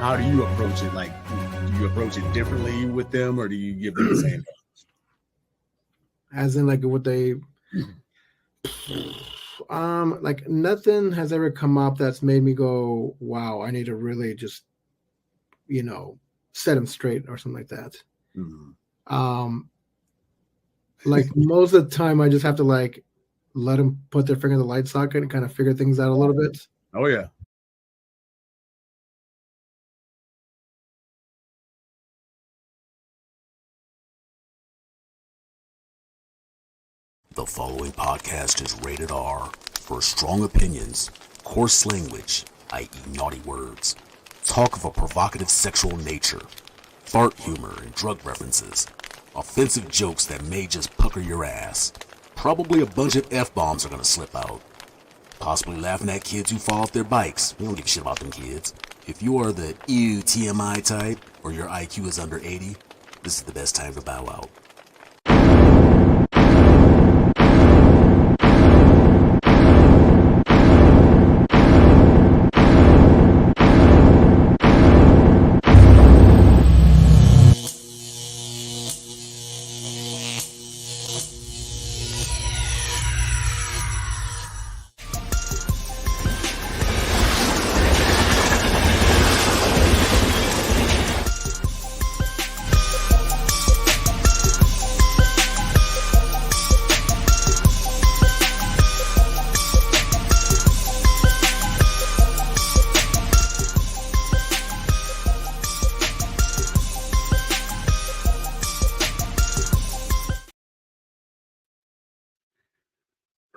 how do you approach it? Like, do you approach it differently with them, or do you give them the same? As in, like, what they, like, nothing has ever come up that's made me go, wow, I need to really just, set them straight or something like that. Um, like, most of the time, I just have to, like, let them put their finger in the light socket and kind of figure things out a little bit. Oh, yeah. The following podcast is rated R for strong opinions, coarse language, i.e. naughty words, talk of a provocative sexual nature, fart humor and drug references, offensive jokes that may just pucker your ass. Probably a bunch of F-bombs are gonna slip out. Possibly laughing at kids who fall off their bikes. We don't give a shit about them kids. If you are the ew TMI type, or your IQ is under 80, this is the best time to bow out.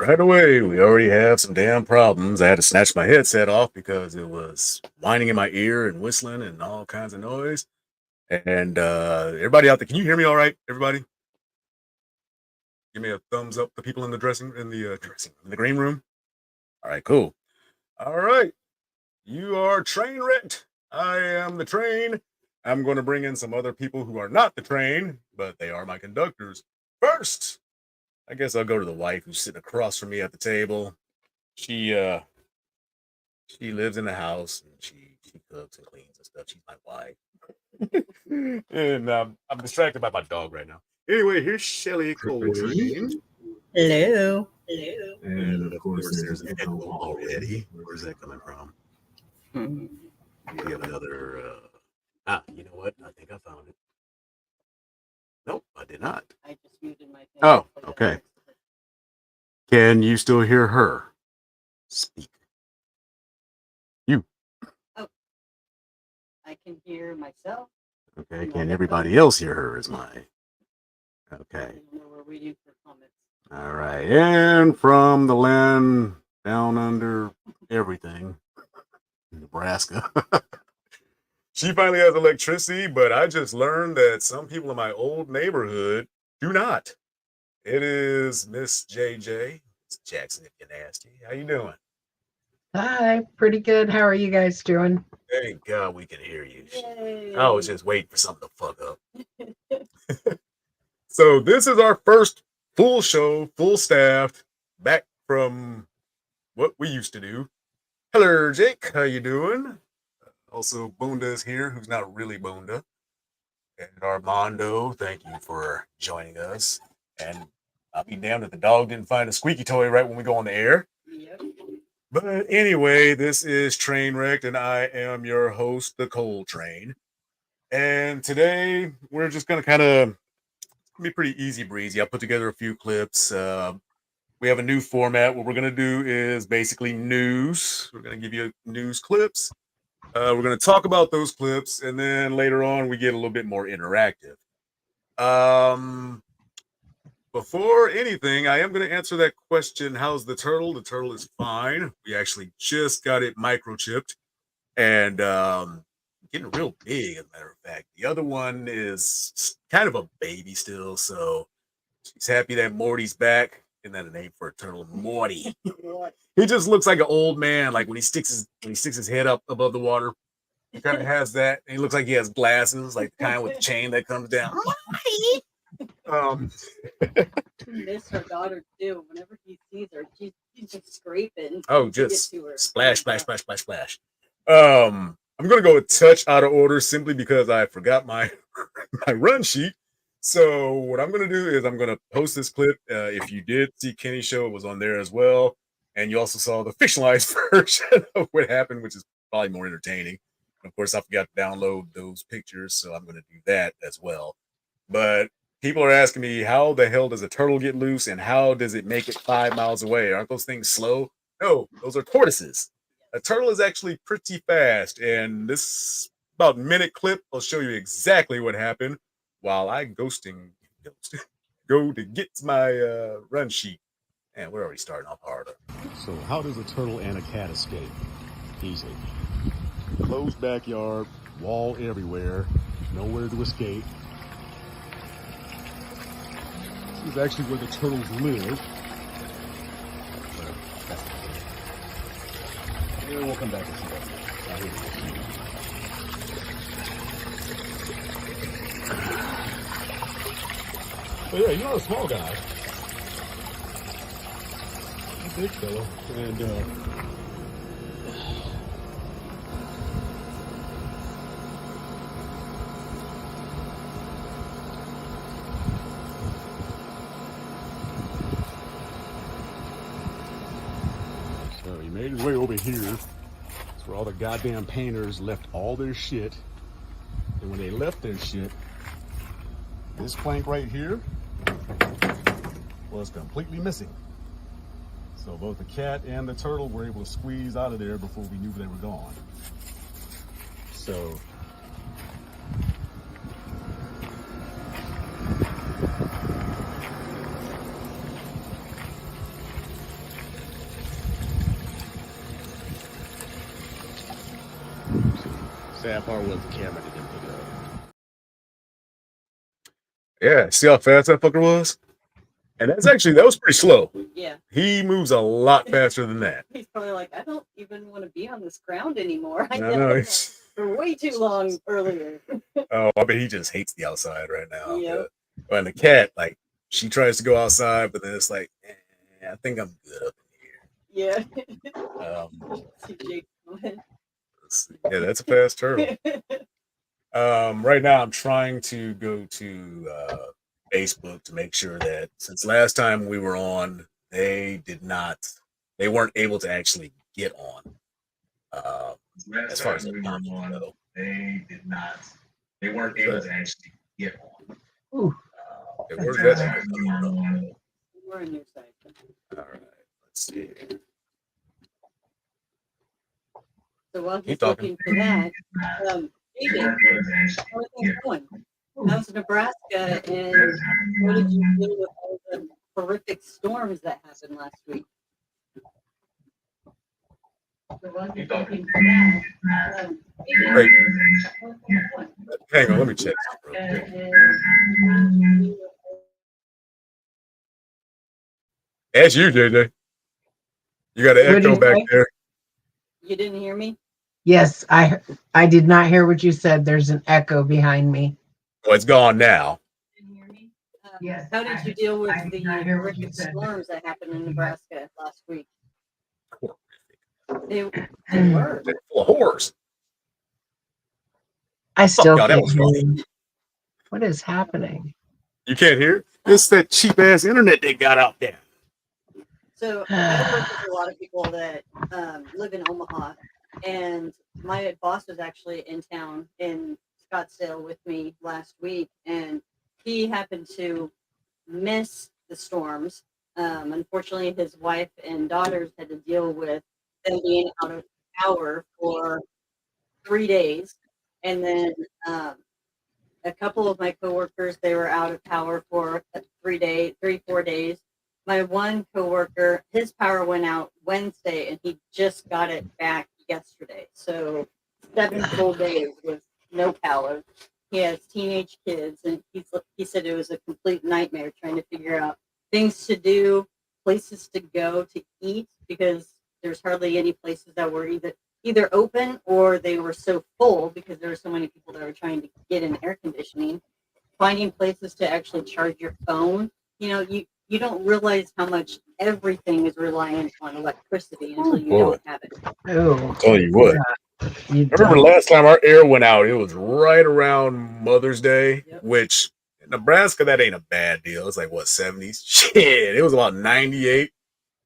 Right away, we already have some damn problems. I had to snatch my headset off because it was whining in my ear and whistling and all kinds of noise. And everybody out there, can you hear me all right, everybody? Give me a thumbs up, the people in the in the green room. All right, cool. All right, you are train wrecked. I am the train. I'm going to bring in some other people who are not the train, but they are my conductors. First, I guess I'll go to the wife who's sitting across from me at the table. She lives in the house and she cooks and cleans and stuff. She's my wife. And I'm distracted by my dog right now. Anyway, here's Shelly Coltrane. Hello. Hello. And of course, there's an echo already. Where's that coming from? We have another. You know what? I think I found it. Nope, I did not. I just muted my thing. Oh, okay. Can you still hear her speak? You. Oh, I can hear myself. Okay. Can everybody else hear her? Is my. Okay. We're waiting for comments. All right. And from the land down under everything, Nebraska. She finally has electricity, but I just learned that some people in my old neighborhood do not. It is Miss JJ. It's Jackson if you're nasty. How you doing? Hi, pretty good. How are you guys doing? Thank God we can hear you. Yay. I was just waiting for something to fuck up. So this is our first full show, full staffed, back from what we used to do. Hello, Jake. How you doing? Also, Bunda is here, who's not really Bunda. And Armando, thank you for joining us. And I'll be damned if the dog didn't find a squeaky toy right when we go on the air. Yep. But anyway, this is Trainwrecked, and I am your host, the Coal Train. And today, we're just going to kind of be pretty easy breezy. I put together a few clips. We have a new format. What we're going to do is basically news. We're going to give you news clips. We're going to talk about those clips, and then later on, we get a little bit more interactive. Before anything, I am going to answer that question, how's the turtle? The turtle is fine. We actually just got it microchipped, and getting real big, as a matter of fact. The other one is kind of a baby still, so she's happy that Morty's back. Isn't that a name for a turtle? Morty. He just looks like an old man, like when he sticks his head up above the water. He kind of has that. And he looks like he has glasses, like the kind with the chain that comes down. Miss her daughter too. Whenever he sees her, she's just scraping. Oh, to get just to her. splash, splash, splash, splash, splash. I'm gonna go a touch out of order simply because I forgot my my run sheet. So what I'm gonna do is I'm gonna post this clip. If you did see Kenny's show, it was on there as well, and you also saw the fictionalized version of what happened, which is probably more entertaining. Of course, I forgot to download those pictures, so I'm gonna do that as well. But people are asking me, how the hell does a turtle get loose, and how does it make it 5 miles away? Aren't those things slow? No, those are tortoises. A turtle is actually pretty fast, and this about minute clip will show you exactly what happened while I go to get my run sheet. And we're already starting off harder. So how does a turtle and a cat escape? Easily. Closed backyard, wall everywhere, nowhere to escape. This is actually where the turtles live. Yeah, we'll come back and see that. But yeah, you're not a small guy. You're a big fella. And so he made his way over here. That's where all the goddamn painters left all their shit. And when they left their shit, this plank right here was completely missing. So both the cat and the turtle were able to squeeze out of there before we knew they were gone. So sad part was the camera didn't pick it up. Yeah, see how fast that fucker was? And that was pretty slow. Yeah. He moves a lot faster than that. He's probably like, I don't even want to be on this ground anymore. I know, know it's- for way too long earlier. Oh, I bet he just hates the outside right now. Yep. But the cat, like, she tries to go outside, but then it's like, I think I'm good up in Yeah. here. See Jake comment. Yeah, that's a fast turtle. Right now, I'm trying to go to Facebook to make sure that since last time we were on, they weren't able to actually get on. As far as the comments go, they weren't able to actually get on. Ooh. Where's that? We're in your side. All right, let's see. So while he's Keep talking. looking for that, David, how are things going? How's Nebraska, and what did you do with all the horrific storms that happened last week? So while he's looking for that, David, Great. how are things going? Hang on, let me check something real quick. And That's you, JJ. You got an What did echo you back say? there. you didn't hear me? Yes, I did not hear what you said. There's an echo behind me. Oh, it's gone now. Didn't hear me? Yes, How did you deal with I did the not hear what you horrific said. storms that happened in Nebraska last week? They were. They're full of whores. I still God, that can't was hear funny. you. What is happening? You can't hear? It's that cheap ass internet they got out there. So I work with a lot of people that live in Omaha, and my boss was actually in town in Scottsdale with me last week, and he happened to miss the storms. Unfortunately, his wife and daughters had to deal with them being out of power for 3 days, and then a couple of my coworkers, they were out of power for 4 days. My one coworker, his power went out Wednesday, and he just got it back yesterday. So 7 full days with no power. He has teenage kids, and he said it was a complete nightmare trying to figure out things to do, places to go to eat, because there's hardly any places that were either open or they were so full because there were so many people that were trying to get in air conditioning. Finding places to actually charge your phone. You don't realize how much everything is reliant on electricity until you boy. don't have it. Oh, Tell you what. You I remember don't. last time our air went out, it was right around Mother's Day, Yep. which in Nebraska, that ain't a bad deal. It's like what, 70s? Shit, it was about 98.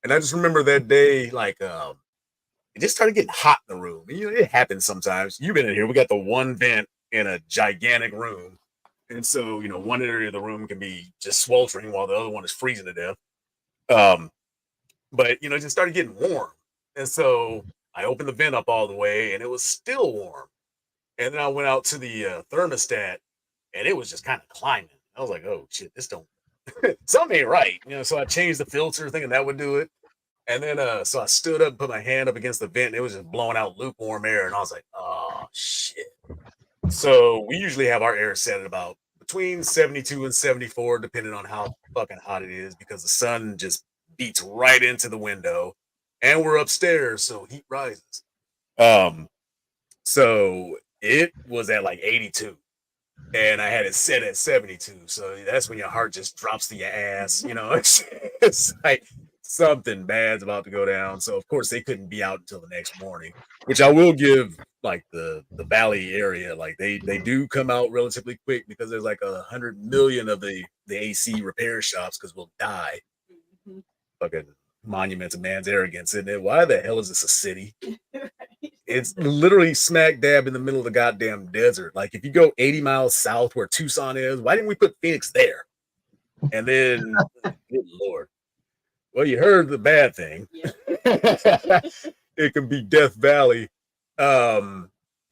And I just remember that day, like it just started getting hot in the room. You know, it happens sometimes. You've been in here. We got the one vent in a gigantic room. And so, you know, one area of the room can be just sweltering while the other one is freezing to death. But you know, it just started getting warm. And so I opened the vent up all the way and it was still warm. And then I went out to the thermostat and it was just kind of climbing. I was like, oh shit, this don't something ain't right. You know, so I changed the filter thinking that would do it. And then so I stood up and put my hand up against the vent and it was just blowing out lukewarm air. And I was like, oh shit. So we usually have our air set at about between 72 and 74, depending on how fucking hot it is, because the sun just beats right into the window and we're upstairs, so heat rises. Um, so it was at like 82 and I had it set at 72. So that's when your heart just drops to your ass. You know, it's like something bad's about to go down. So of course they couldn't be out until the next morning, which I will give like the valley area, like they do come out relatively quick because there's like 100 million of the AC repair shops because we'll die. Mhm. Fucking monuments of man's arrogance, isn't it? Why the hell is this a city? Right. It's literally smack dab in the middle of the goddamn desert. Like if you go 80 miles south where Tucson is, why didn't we put Phoenix there? And then, good Lord. Well, you heard the bad thing. Yeah. It can be Death Valley. The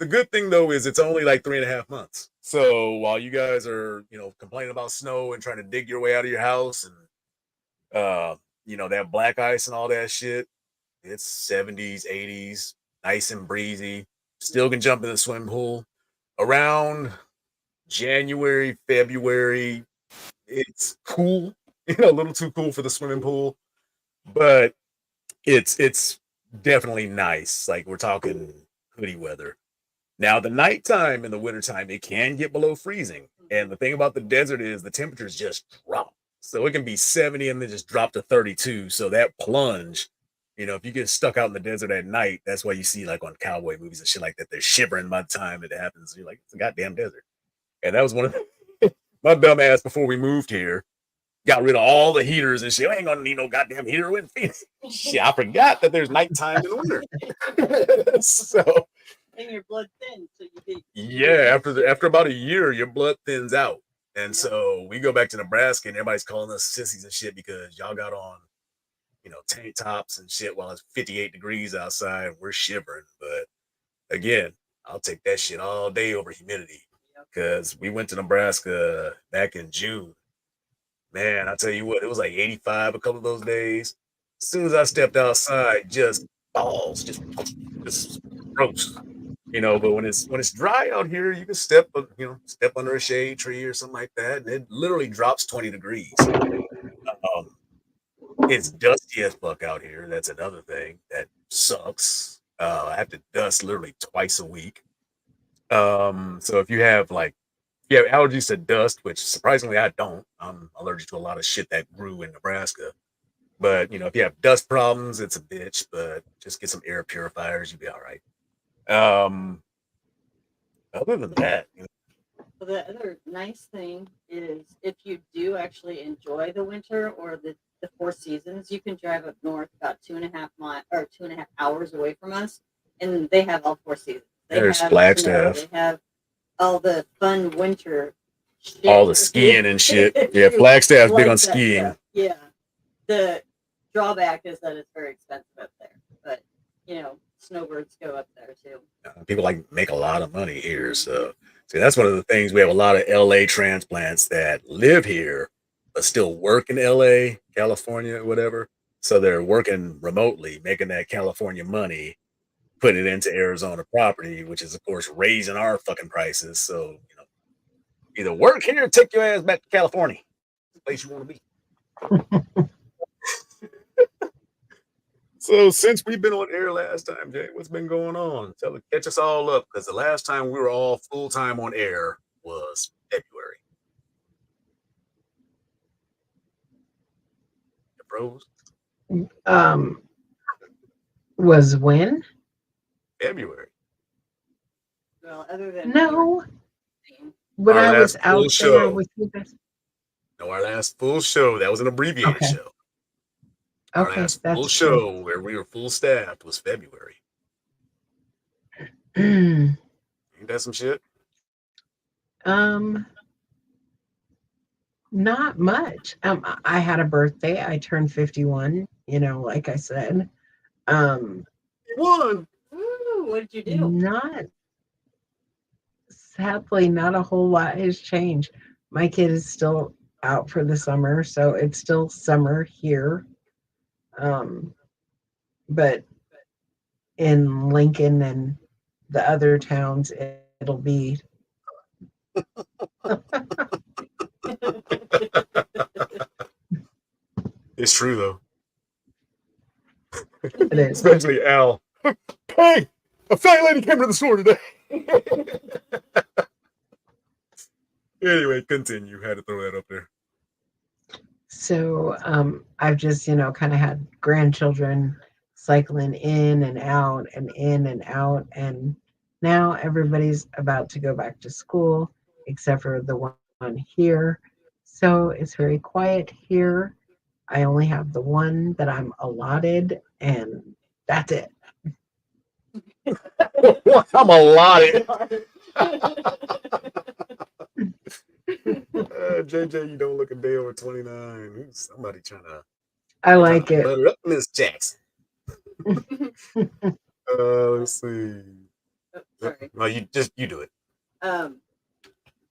good thing though is it's only like 3.5 months. So while you guys are, you know, complaining about snow and trying to dig your way out of your house and you know, that black ice and all that shit, it's 70s, 80s, nice and breezy. Still can jump in the swimming pool. Around January, February, it's cool, you know, a little too cool for the swimming pool, but it's definitely nice. Like we're talking hoodie weather. Now, the nighttime in the wintertime, it can get below freezing. And the thing about the desert is the temperatures just drop. So it can be 70 and then just drop to 32. So that plunge, you know, if you get stuck out in the desert at night, that's why you see like on cowboy movies and shit like that, they're shivering by the time it happens. You're like, it's a goddamn desert. And that was one of my dumb ass before we moved here. Got rid of all the heaters and shit. I ain't gonna need no goddamn heater in Phoenix. Shit, I forgot that there's nighttime in the winter. So And your blood thins, so you get yeah, after about a year, your blood thins out. And Yeah. so we go back to Nebraska and everybody's calling us sissies and shit because y'all got on, you know, tank tops and shit while it's 58 degrees outside and we're shivering. But again, I'll take that shit all day over humidity because we went to Nebraska back in June. Man, I tell you what, it was like 85 a couple of those days. As soon as I stepped outside, just balls, just gross. You know, but when it's dry out here, you can step under a shade tree or something like that, and it literally drops 20 degrees. It's dusty as fuck out here. That's another thing that sucks. I have to dust literally twice a week. So if you have allergies to dust, which surprisingly I don't, I'm allergic to a lot of shit that grew in Nebraska. But you know, if you have dust problems, it's a bitch. But just get some air purifiers, you'll be all right. Other than that, you know, Well, the other nice thing is if you do actually enjoy the winter or the 4 seasons, you can drive up north about 2.5 hours away from us, and they have all 4 seasons. They There's have Flagstaff. snow, they have all the fun winter shit. all the skiing and shit. Yeah, Flagstaff's big Like on that skiing. stuff. Yeah. The drawback is that it's very expensive up there, but you know, snowbirds go up there too. People like make a lot of money here. So see, that's one of the things. We have a lot of LA transplants that live here but still work in LA, California, whatever. So they're working remotely, making that California money, putting it into Arizona property, which is of course raising our fucking prices. So, you know, either work here or take your ass back to California. It's the place you want to be. So since we've been on air last time, Jay, what's been going on? Catch us all up, because the last time we were all full time on air was February. You froze? Was when? February. Well, other than No, when Our I was last full out there show. with you guys. No, our last full show. That was an abbreviated Okay. show. Our Okay, last full that's show where we were full staffed was February. true. Ain't that some shit? Not much. I had a birthday. I turned 51, like I said. One. Ooh, what did you do? Not Sadly, not a whole lot has changed. My kid is still out for the summer, so it's still summer here. But in Lincoln and the other towns, it'll be It's true though. it is. Especially Al. Hey, a fat lady came to the store today. Anyway, continue. Had to throw that up there. So I've just, kind of had grandchildren cycling in and out and in and out. And now everybody's about to go back to school, except for the one here. So it's very quiet here. I only have the one that I'm allotted, and that's it. I'm allotted. JJ, you don't look a day over 29. Who's somebody trying to I like it. butter up Miss Jackson? Let's see. Oh, sorry. No, you do it.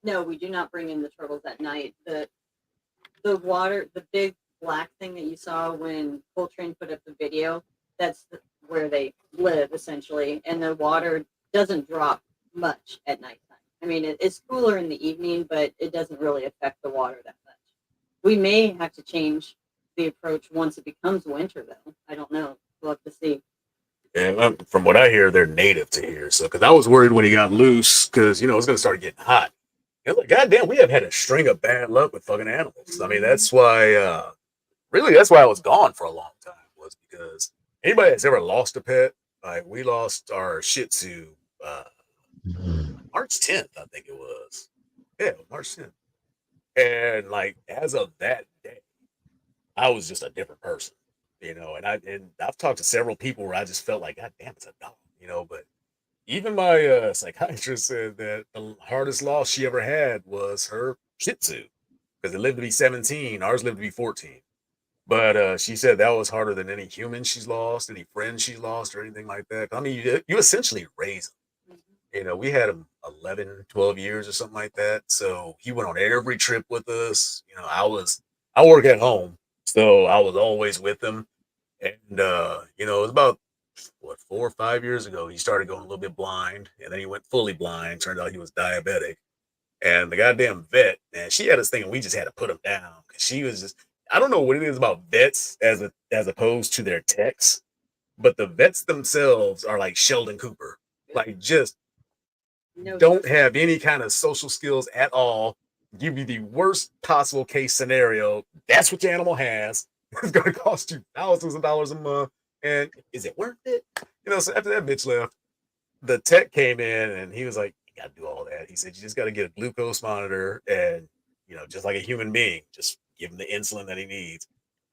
No, we do not bring in the turtles at night. The water, the big black thing that you saw when Coltrane put up the video, that's where they live essentially, and the water doesn't drop much at nighttime. I mean, it's cooler in the evening, but it doesn't really affect the water that much. We may have to change the approach once it becomes winter, though. I don't know. We'll have to see. And from what I hear, they're native to here. So, because I was worried when he got loose, because it's going to start getting hot. Like, goddamn, we have had a string of bad luck with fucking animals. I mean, that's why. Really, that's why I was gone for a long time. Was because anybody that's ever lost a pet, like we lost our Shih Tzu. March 10th, I think it was. Yeah, March 10th. And like as of that day, I was just a different person, and I've talked to several people where I just felt like, God damn, it's a dog, but even my psychiatrist said that the hardest loss she ever had was her Shih Tzu because it lived to be 17, ours lived to be 14. But she said that was harder than any human she's lost, any friends she's lost, or anything like that. I mean, you essentially raise them. We had him 11, 12 years or something like that. So he went on every trip with us. I work at home, so I was always with him. And, it was about, 4 or 5 years ago, he started going a little bit blind, and then he went fully blind. Turned out he was diabetic. And the goddamn vet, man, she had us thinking we just had to put him down because she was just, I don't know what it is about vets as opposed to their techs, but the vets themselves are like Sheldon Cooper, like just don't have any kind of social skills at all. Give you the worst possible case scenario. That's what your animal has. It's going to cost you thousands of dollars a month. And is it worth it? So after that bitch left, the tech came in and he was like, you got to do all that. He said, you just got to get a glucose monitor and, just like a human being, just give him the insulin that he needs.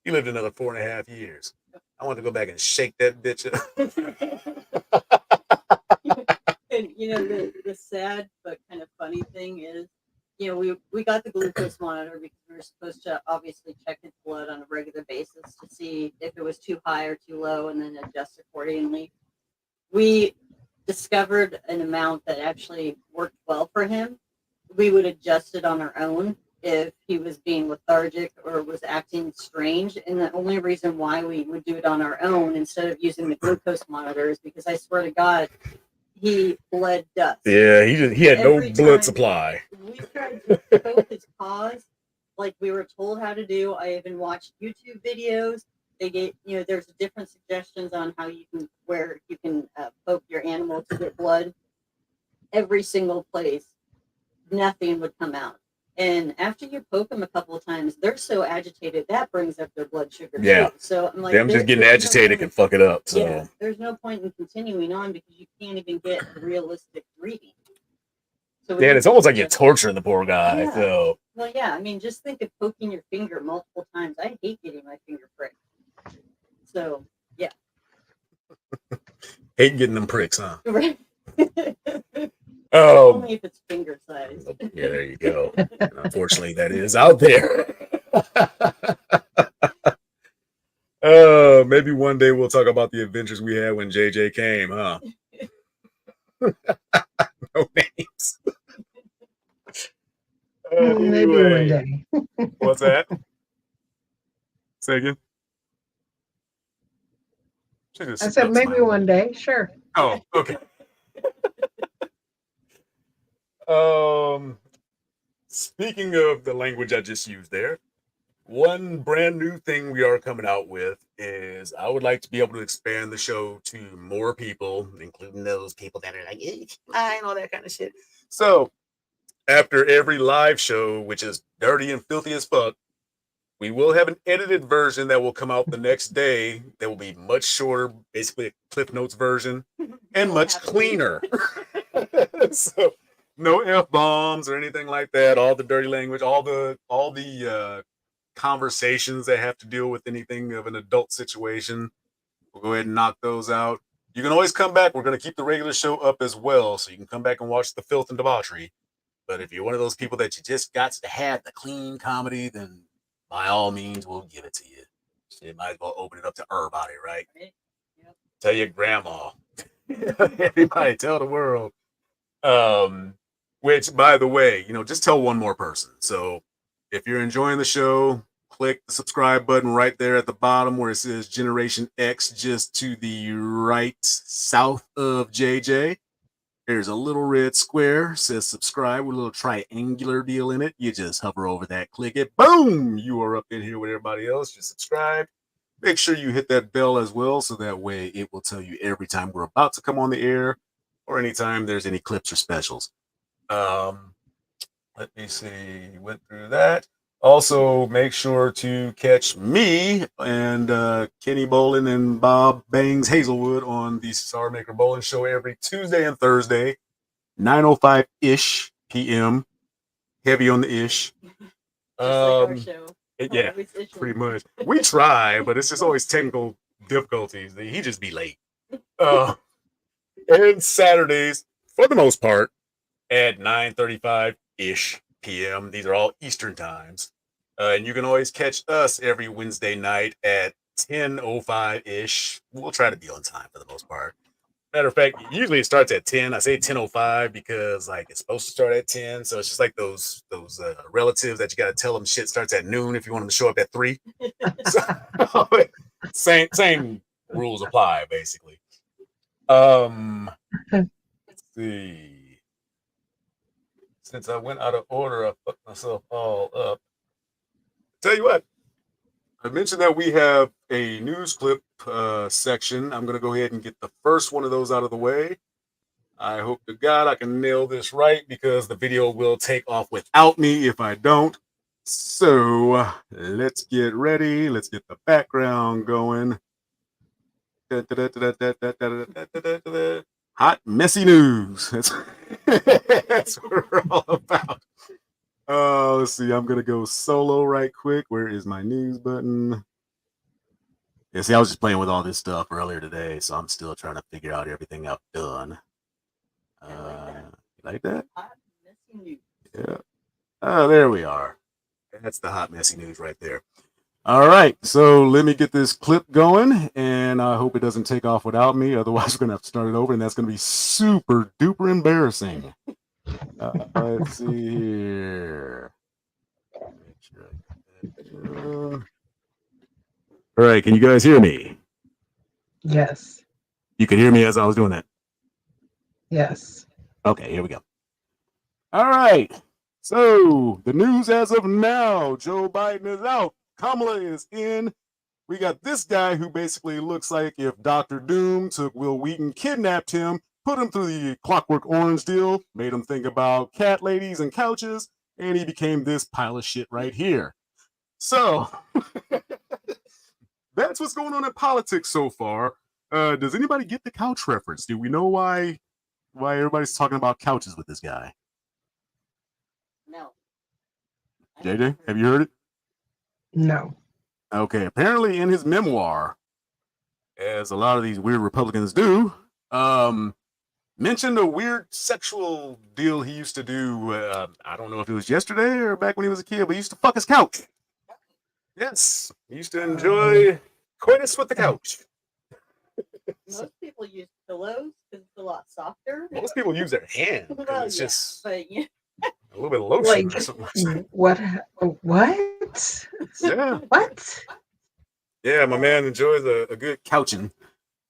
He lived another 4.5 years. I want to go back and shake that bitch up. And the sad but kind of funny thing is, we got the glucose monitor because we were supposed to obviously check his blood on a regular basis to see if it was too high or too low and then adjust accordingly. We discovered an amount that actually worked well for him. We would adjust it on our own if he was being lethargic or was acting strange. And the only reason why we would do it on our own instead of using the glucose monitor is because I swear to God, he bled dust. Yeah, he had Every no blood time supply. We tried to poke his paws like we were told how to do. I even watched YouTube videos. They gave, there's different suggestions on where you can poke your animal to get blood. Every single place, nothing would come out. And after you poke them a couple of times, they're so agitated that brings up their blood sugar. Yeah. Too. So I'm like, them just getting agitated can fuck it up. So yeah, there's no point in continuing on because you can't even get a realistic reading. So when Yeah, you it's almost like think you're of- torturing the poor guy. Yeah. So Well, yeah. I mean, just think of poking your finger multiple times. I hate getting my finger pricked. So yeah. hate getting them pricks, huh? Right. Oh, Only if it's finger size. yeah, there you go. Unfortunately, that is out there. Maybe one day we'll talk about the adventures we had when JJ came, huh? No names. Maybe one Anyway, day. what's that? Say again. She just I said maybe smiled. one day. Sure. Oh, okay. Speaking of the language I just used there, one brand new thing we are coming out with is I would like to be able to expand the show to more people, including those people that are like, I and all that kind of shit. So after every live show, which is dirty and filthy as fuck, we will have an edited version that will come out the next day that will be much shorter, basically a Cliff Notes version, and much cleaner. So no F-bombs or anything like that, all the dirty language, all the conversations that have to deal with anything of an adult situation. We'll go ahead and knock those out. You can always come back. We're going to keep the regular show up as well, so you can come back and watch the filth and debauchery. But if you're one of those people that you just got to have the clean comedy, then by all means, we'll give it to you. Shit, might as well open it up to everybody, right? Right? Yep. Tell your grandma. Everybody, tell the world. Which, by the way, just tell one more person. So if you're enjoying the show, click the subscribe button right there at the bottom where it says Generation X, just to the right south of JJ. There's a little red square, says subscribe with a little triangular deal in it. You just hover over that, click it, boom! You are up in here with everybody else. Just subscribe. Make sure you hit that bell as well, so that way it will tell you every time we're about to come on the air or anytime there's any clips or specials. Let me see. Went through that. Also, make sure to catch me and Kenny Bolin and Bob Bangs Hazelwood on the Sour Maker Bolin Show every Tuesday and Thursday, 9:05-ish p.m. Heavy on the ish. Just like our show. Yeah, Always itching. pretty much. We try, but it's just always technical difficulties. He just be late. And Saturdays, for the most part, at 9:35-ish p.m. These are all Eastern times. And you can always catch us every Wednesday night at 10:05-ish. We'll try to be on time for the most part. Matter of fact, usually it starts at 10. I say 10:05 because it's supposed to start at 10. So it's just like those relatives that you got to tell them shit starts at noon if you want them to show up at 3. So, same rules apply, basically. Let's see. Since I went out of order, I fucked myself all up. Tell you what, I mentioned that we have a news clip section. I'm going to go ahead and get the first one of those out of the way. I hope to God I can nail this right because the video will take off without me if I don't. So let's get ready. Let's get the background going. Hot, messy news. That's what we're all about. Let's see. I'm going to go solo right quick. Where is my news button? Yeah, see, I was just playing with all this stuff earlier today, so I'm still trying to figure out everything I've done. Like that? Hot, messy news. Yeah. Oh, there we are. That's the hot, messy news right there. All right, so let me get this clip going, and I hope it doesn't take off without me. Otherwise, we're going to have to start it over, and that's going to be super duper embarrassing. Let's see here. All right, can you guys hear me? Yes. You could hear me as I was doing that. Yes. Okay, here we go. All right, so the news as of now, Joe Biden is out. Kamala is in. We got this guy who basically looks like if Dr. Doom took Will Wheaton, kidnapped him, put him through the Clockwork Orange deal, made him think about cat ladies and couches, and he became this pile of shit right here. So that's what's going on in politics so far. Does anybody get the couch reference? Do we know why everybody's talking about couches with this guy? No. JJ, have you heard it? No. Okay, apparently in his memoir, as a lot of these weird Republicans do, mentioned a weird sexual deal he used to do. I don't know if it was yesterday or back when he was a kid, but he used to fuck his couch. Yes, he used to enjoy coitus with the couch. Most people use pillows because it's a lot softer. Most people use their hand. 'Cause Well, it's yeah, just but yeah. a little bit of lotion Like or something. what? What? Yeah, What? yeah, my man enjoys a good couching.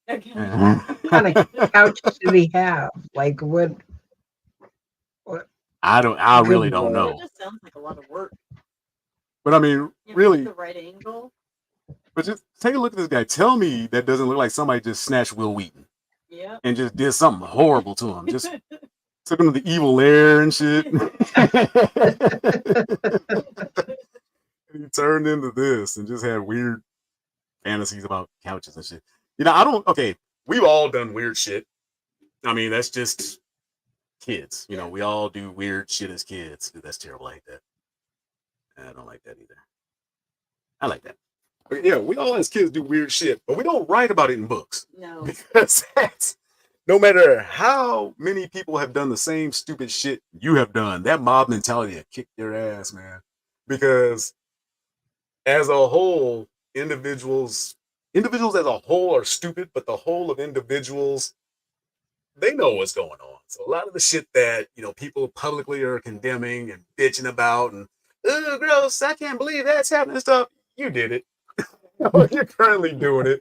Okay. What kind of couch should he have? Like what? I really Good don't lord. It know. just sounds like a lot of work. But I mean, You know, really, the right angle. but just take a look at this guy. Tell me that doesn't look like somebody just snatched Will Wheaton Yeah. and just did something horrible to him. Just took him to the evil lair and shit. He turned into this and just had weird fantasies about couches and shit. You know, okay, we've all done weird shit. I mean, that's just kids. You know, we all do weird shit as kids. That's terrible. I hate that. I don't like that either. I like that. But yeah, we all as kids do weird shit, but we don't write about it in books. No. Because no matter how many people have done the same stupid shit you have done, that mob mentality will kick your ass, man. Because as a whole, individuals as a whole are stupid, but the whole of individuals, they know what's going on. So a lot of the shit that, you know, people publicly are condemning and bitching about and, oh, gross, I can't believe that's happening and stuff. You did it. You're currently doing it.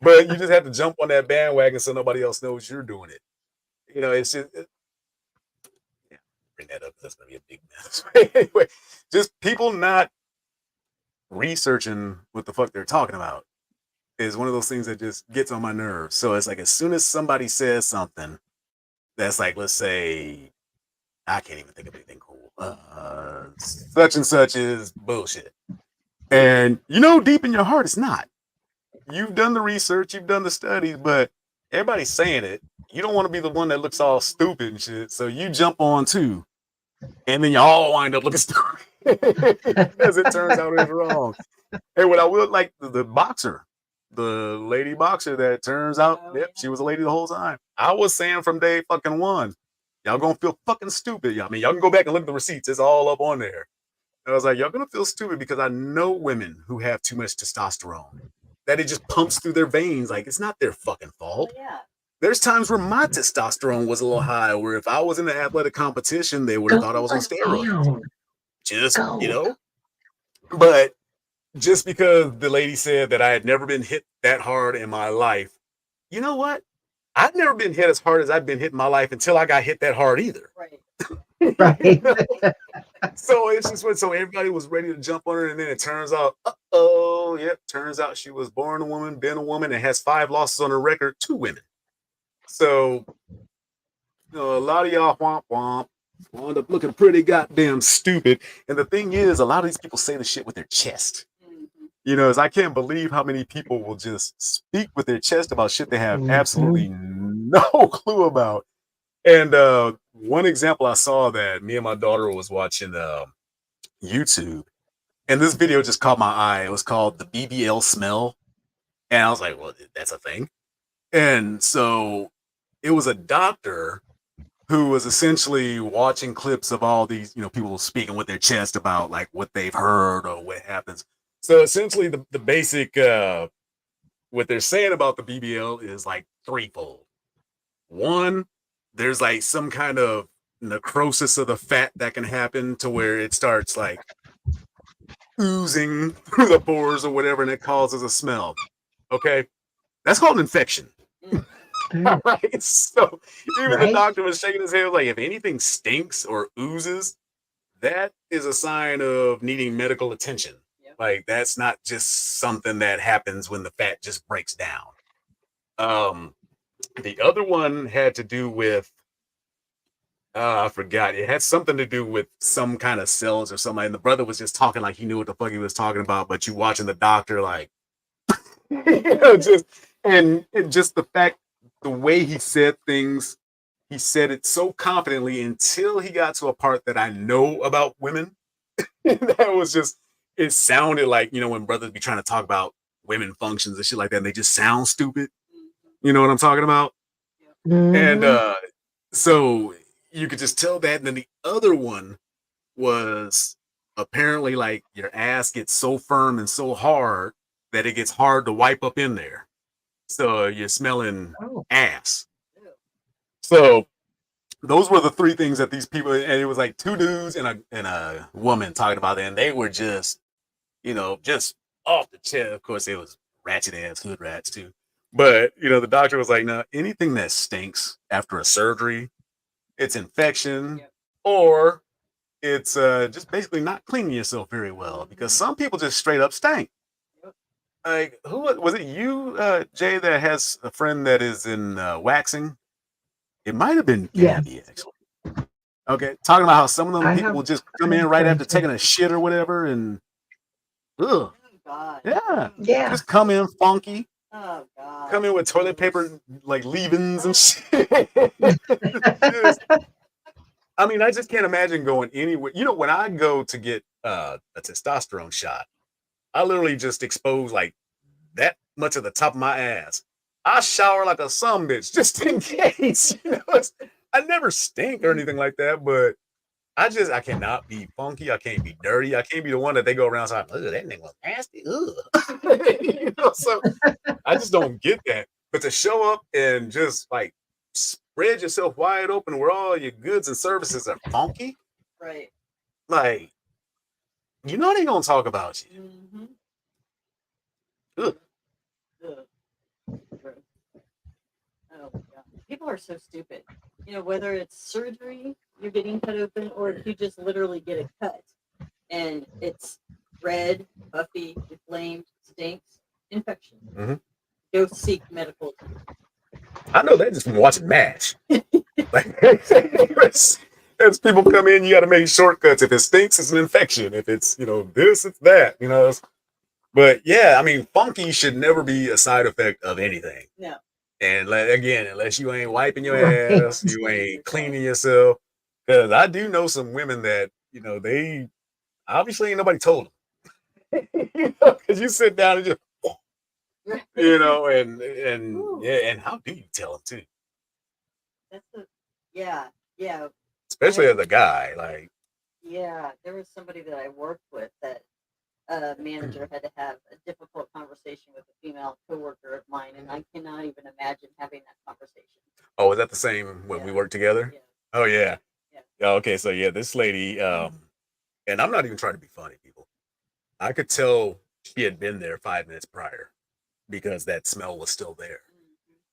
But you just have to jump on that bandwagon so nobody else knows you're doing it. You know, it's just, yeah, bring that up. That's going to be a big mess. Anyway, just people not researching what the fuck they're talking about is one of those things that just gets on my nerves. So it's like as soon as somebody says something that's like, let's say, I can't even think of anything cool. Such and such is bullshit. And you know, deep in your heart, it's not. You've done the research, you've done the studies, but everybody's saying it. You don't want to be the one that looks all stupid and shit. So you jump on too. And then you all wind up looking stupid. As it turns out it's wrong. And what I would like the boxer, the lady boxer that turns out, yep, she was a lady the whole time. I was saying from day fucking one, y'all gonna feel fucking stupid. I mean, y'all can go back and look at the receipts. It's all up on there. And I was like, y'all gonna feel stupid because I know women who have too much testosterone. That it just pumps through their veins. Like, it's not their fucking fault. Well, yeah. There's times where my testosterone was a little high, where if I was in an athletic competition, they would have thought I was on steroids. Down. Just, Go. you know. But just because the lady said that I had never been hit that hard in my life, you know what? I've never been hit as hard as I've been hit in my life until I got hit that hard either. Right. Right. So it's just so everybody was ready to jump on her, and then it turns out, turns out she was born a woman, been a woman, and has 5 losses on her record to women. So, you know, a lot of y'all womp womp wound up looking pretty goddamn stupid. And the thing is, a lot of these people say the shit with their chest. Mm-hmm. You know, I can't believe how many people will just speak with their chest about shit they have absolutely no clue about. And one example I saw that me and my daughter was watching YouTube, and this video just caught my eye. It was called the BBL smell. And I was like, well, that's a thing. And so it was a doctor who was essentially watching clips of all these, you know, people speaking with their chest about like what they've heard or what happens. So essentially the basic, what they're saying about the BBL is like threefold. One, there's like some kind of necrosis of the fat that can happen to where it starts like oozing through the pores or whatever, and it causes a smell. Okay. That's called infection. All right. So even the doctor was shaking his head like, if anything stinks or oozes, that is a sign of needing medical attention. Yep. Like that's not just something that happens when the fat just breaks down. The other one had to do with I forgot. It had something to do with some kind of cells or something. And the brother was just talking like he knew what the fuck he was talking about, but you watching the doctor like you know, just the fact, the way he said things he said it so confidently until he got to a part that I know about women. That was just, it sounded like, when brothers be trying to talk about women functions and shit like that, and they just sound stupid. You know what I'm talking about? And Mhm. so you could just tell that. And then the other one was apparently like your ass gets so firm and so hard that it gets hard to wipe up in there. So you're smelling Oh, ass. So those were the three things that these people, and it was like two dudes and a woman talking about it, and they were just, just off the chair. Of course, it was ratchet ass hood rats too. But the doctor was like, no, anything that stinks after a surgery, it's infection, Yep. or it's just basically not cleaning yourself very well, because some people just straight up stank. Yep. Like, who was it? You, Jay, that has a friend that is in waxing. It might have been yes. Gabby, actually. Okay, talking about how some of them I people have will just I come have in right after friends that taking a shit or whatever, and ugh, Oh God. yeah, yeah. just come in funky, Oh God. come in with toilet paper like leavings and shit. Just- I mean, I just can't imagine going anywhere. When I go to get a testosterone shot, I literally just expose like that much of the top of my ass. I shower like a sumbitch just in case. I never stink or anything like that, but I cannot be funky. I can't be dirty. I can't be the one that they go around saying, "Ugh, that nigga was nasty." Ugh. So I just don't get that. But to show up and just like spread yourself wide open where all your goods and services are funky, Right. like they gonna talk about you. Mm-hmm. Ugh. True. Oh God. People are so stupid. Whether it's surgery, you're getting cut open, or if you just literally get a cut and it's red, puffy, inflamed, stinks, infection. Mhm. Go seek medical. I know that just from watching MASH. Like, as people come in, you got to make shortcuts. If it stinks, it's an infection. If it's this, it's that. But yeah, I mean, funky should never be a side effect of anything. No. And again, unless you ain't wiping your Right. ass, you ain't cleaning yourself. Because I do know some women that they obviously ain't nobody told them. Because you sit down and just and yeah, and how do you tell them too? Yeah. Especially as a guy, like. Yeah, there was somebody that I worked with that a manager had to have a difficult conversation with a female coworker of mine, and I cannot even imagine having that conversation. Oh, is that the same when we worked together? Yeah. Oh yeah. Yeah. Yeah. Okay, so yeah, this lady, and I'm not even trying to be funny, people. I could tell she had been there 5 minutes prior because that smell was still there.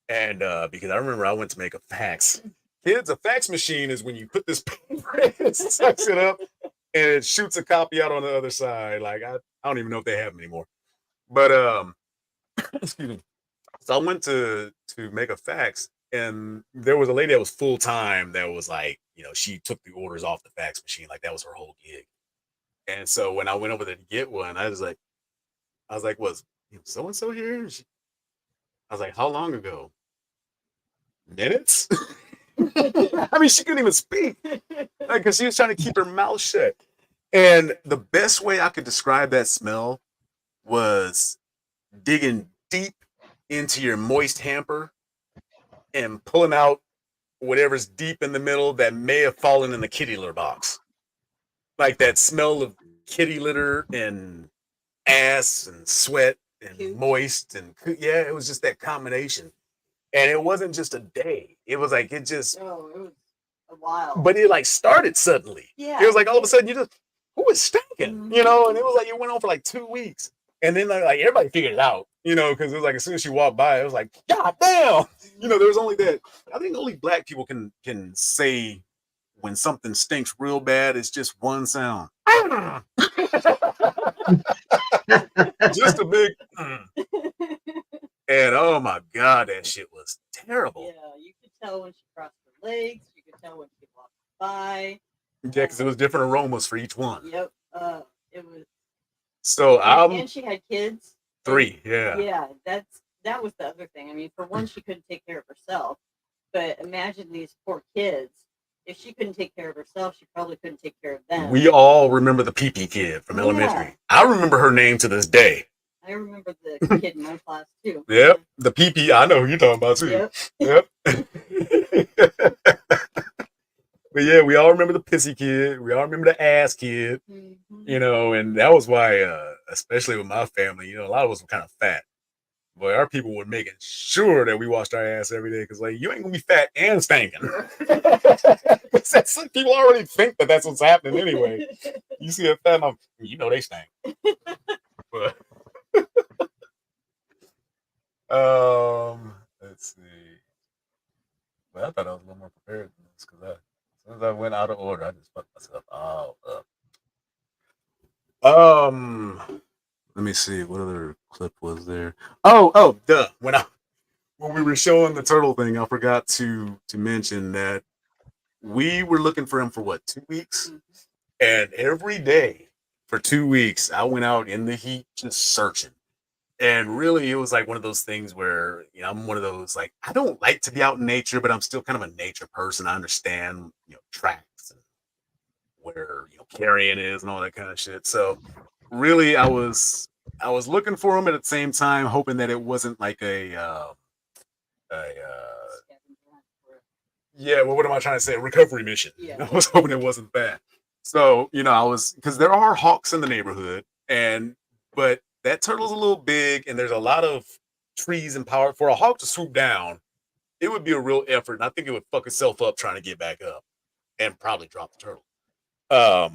And because I remember I went to make a fax. Kids, a fax machine is when you put this paper in, it sucks it up, and it shoots a copy out on the other side. Like I don't even know if they have them anymore. But excuse me. So I went to make a fax, and there was a lady that was full time that was like, she took the orders off the fax machine, like that was her whole gig. And so when I went over there to get one, I was like, was so and so here? I was like, how long ago? Minutes? I mean, she couldn't even speak, because she was trying to keep her mouth shut. And the best way I could describe that smell was digging deep into your moist hamper and pulling out whatever's deep in the middle that may have fallen in the kitty litter box. Like that smell of kitty litter and ass and sweat and moist and yeah, it was just that combination. And it wasn't just a day. It was like it was a while. But it like started suddenly. Yeah. It was like all of a sudden who is stinking? And it was like it went on for like 2 weeks. And then like everybody figured it out, because it was like as soon as she walked by, it was like, God damn. There was only that. I think only black people can say when something stinks real bad, it's just one sound. Just a big and oh my God, that shit was terrible. Yeah, you could tell when she crossed her legs, you could tell when she walked by. Yeah, because it was different aromas for each one. Yep. It was so and she had kids. 3, yeah. Yeah, that was the other thing. I mean, for one, she couldn't take care of herself. but imagine these poor kids. If she couldn't take care of herself, she probably couldn't take care of them. We all remember the PP kid from elementary. I remember her name to this day. I remember the kid in my class too. Yep, the PP. I know who you're talking about too. Yep. But yeah, we all remember the pissy kid. We all remember the ass kid. Mhm. You know, and that was why, especially with my family, you know, a lot of us were kind of fat. Boy, our people were making sure that we washed our ass every day because, like, you ain't gonna be fat and stinking. People already think that that's what's happening anyway. You see a fat mom, you know they stink. But let's see. Well, I thought I was a little more prepared than this because as soon as I went out of order, I just fucked myself all up. Let me see. What other clip was there? Oh, duh. When we were showing the turtle thing, I forgot to mention that we were looking for him for what, 2 weeks? And every day for 2 weeks, I went out in the heat just searching. And really, it was like one of those things where, you know, I'm one of those, like, I don't like to be out in nature, but I'm still kind of a nature person. I understand, you know, tracks and where, you know, carrion is and all that kind of shit. So really, I was looking for him at the same time, hoping that it wasn't like yeah, well, what am I trying to say? A recovery mission. Yeah. I was hoping it wasn't that. So, you know, because there are hawks in the neighborhood, but that turtle's a little big, and there's a lot of trees and power. For a hawk to swoop down, it would be a real effort, and I think it would fuck itself up trying to get back up and probably drop the turtle. But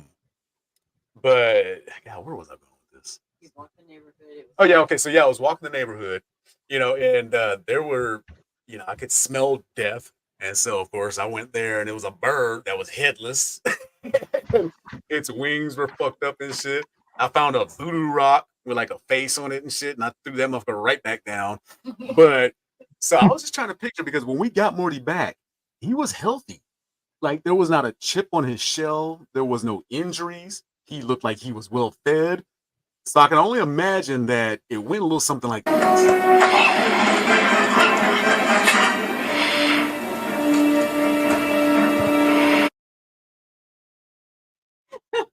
God, where was I going with this? You walked the neighborhood. Oh yeah, okay. So yeah, I was walking the neighborhood, you know, and there were, you know, I could smell death, and so of course I went there, and it was a bird that was headless. Its wings were fucked up and shit. I found a voodoo rock with like a face on it and shit, and I threw that motherfucker right back down. But so I was just trying to picture, because when we got Morty back, he was healthy. Like, there was not a chip on his shell. There was no injuries. He looked like he was well fed. So I can only imagine that it went a little something like this.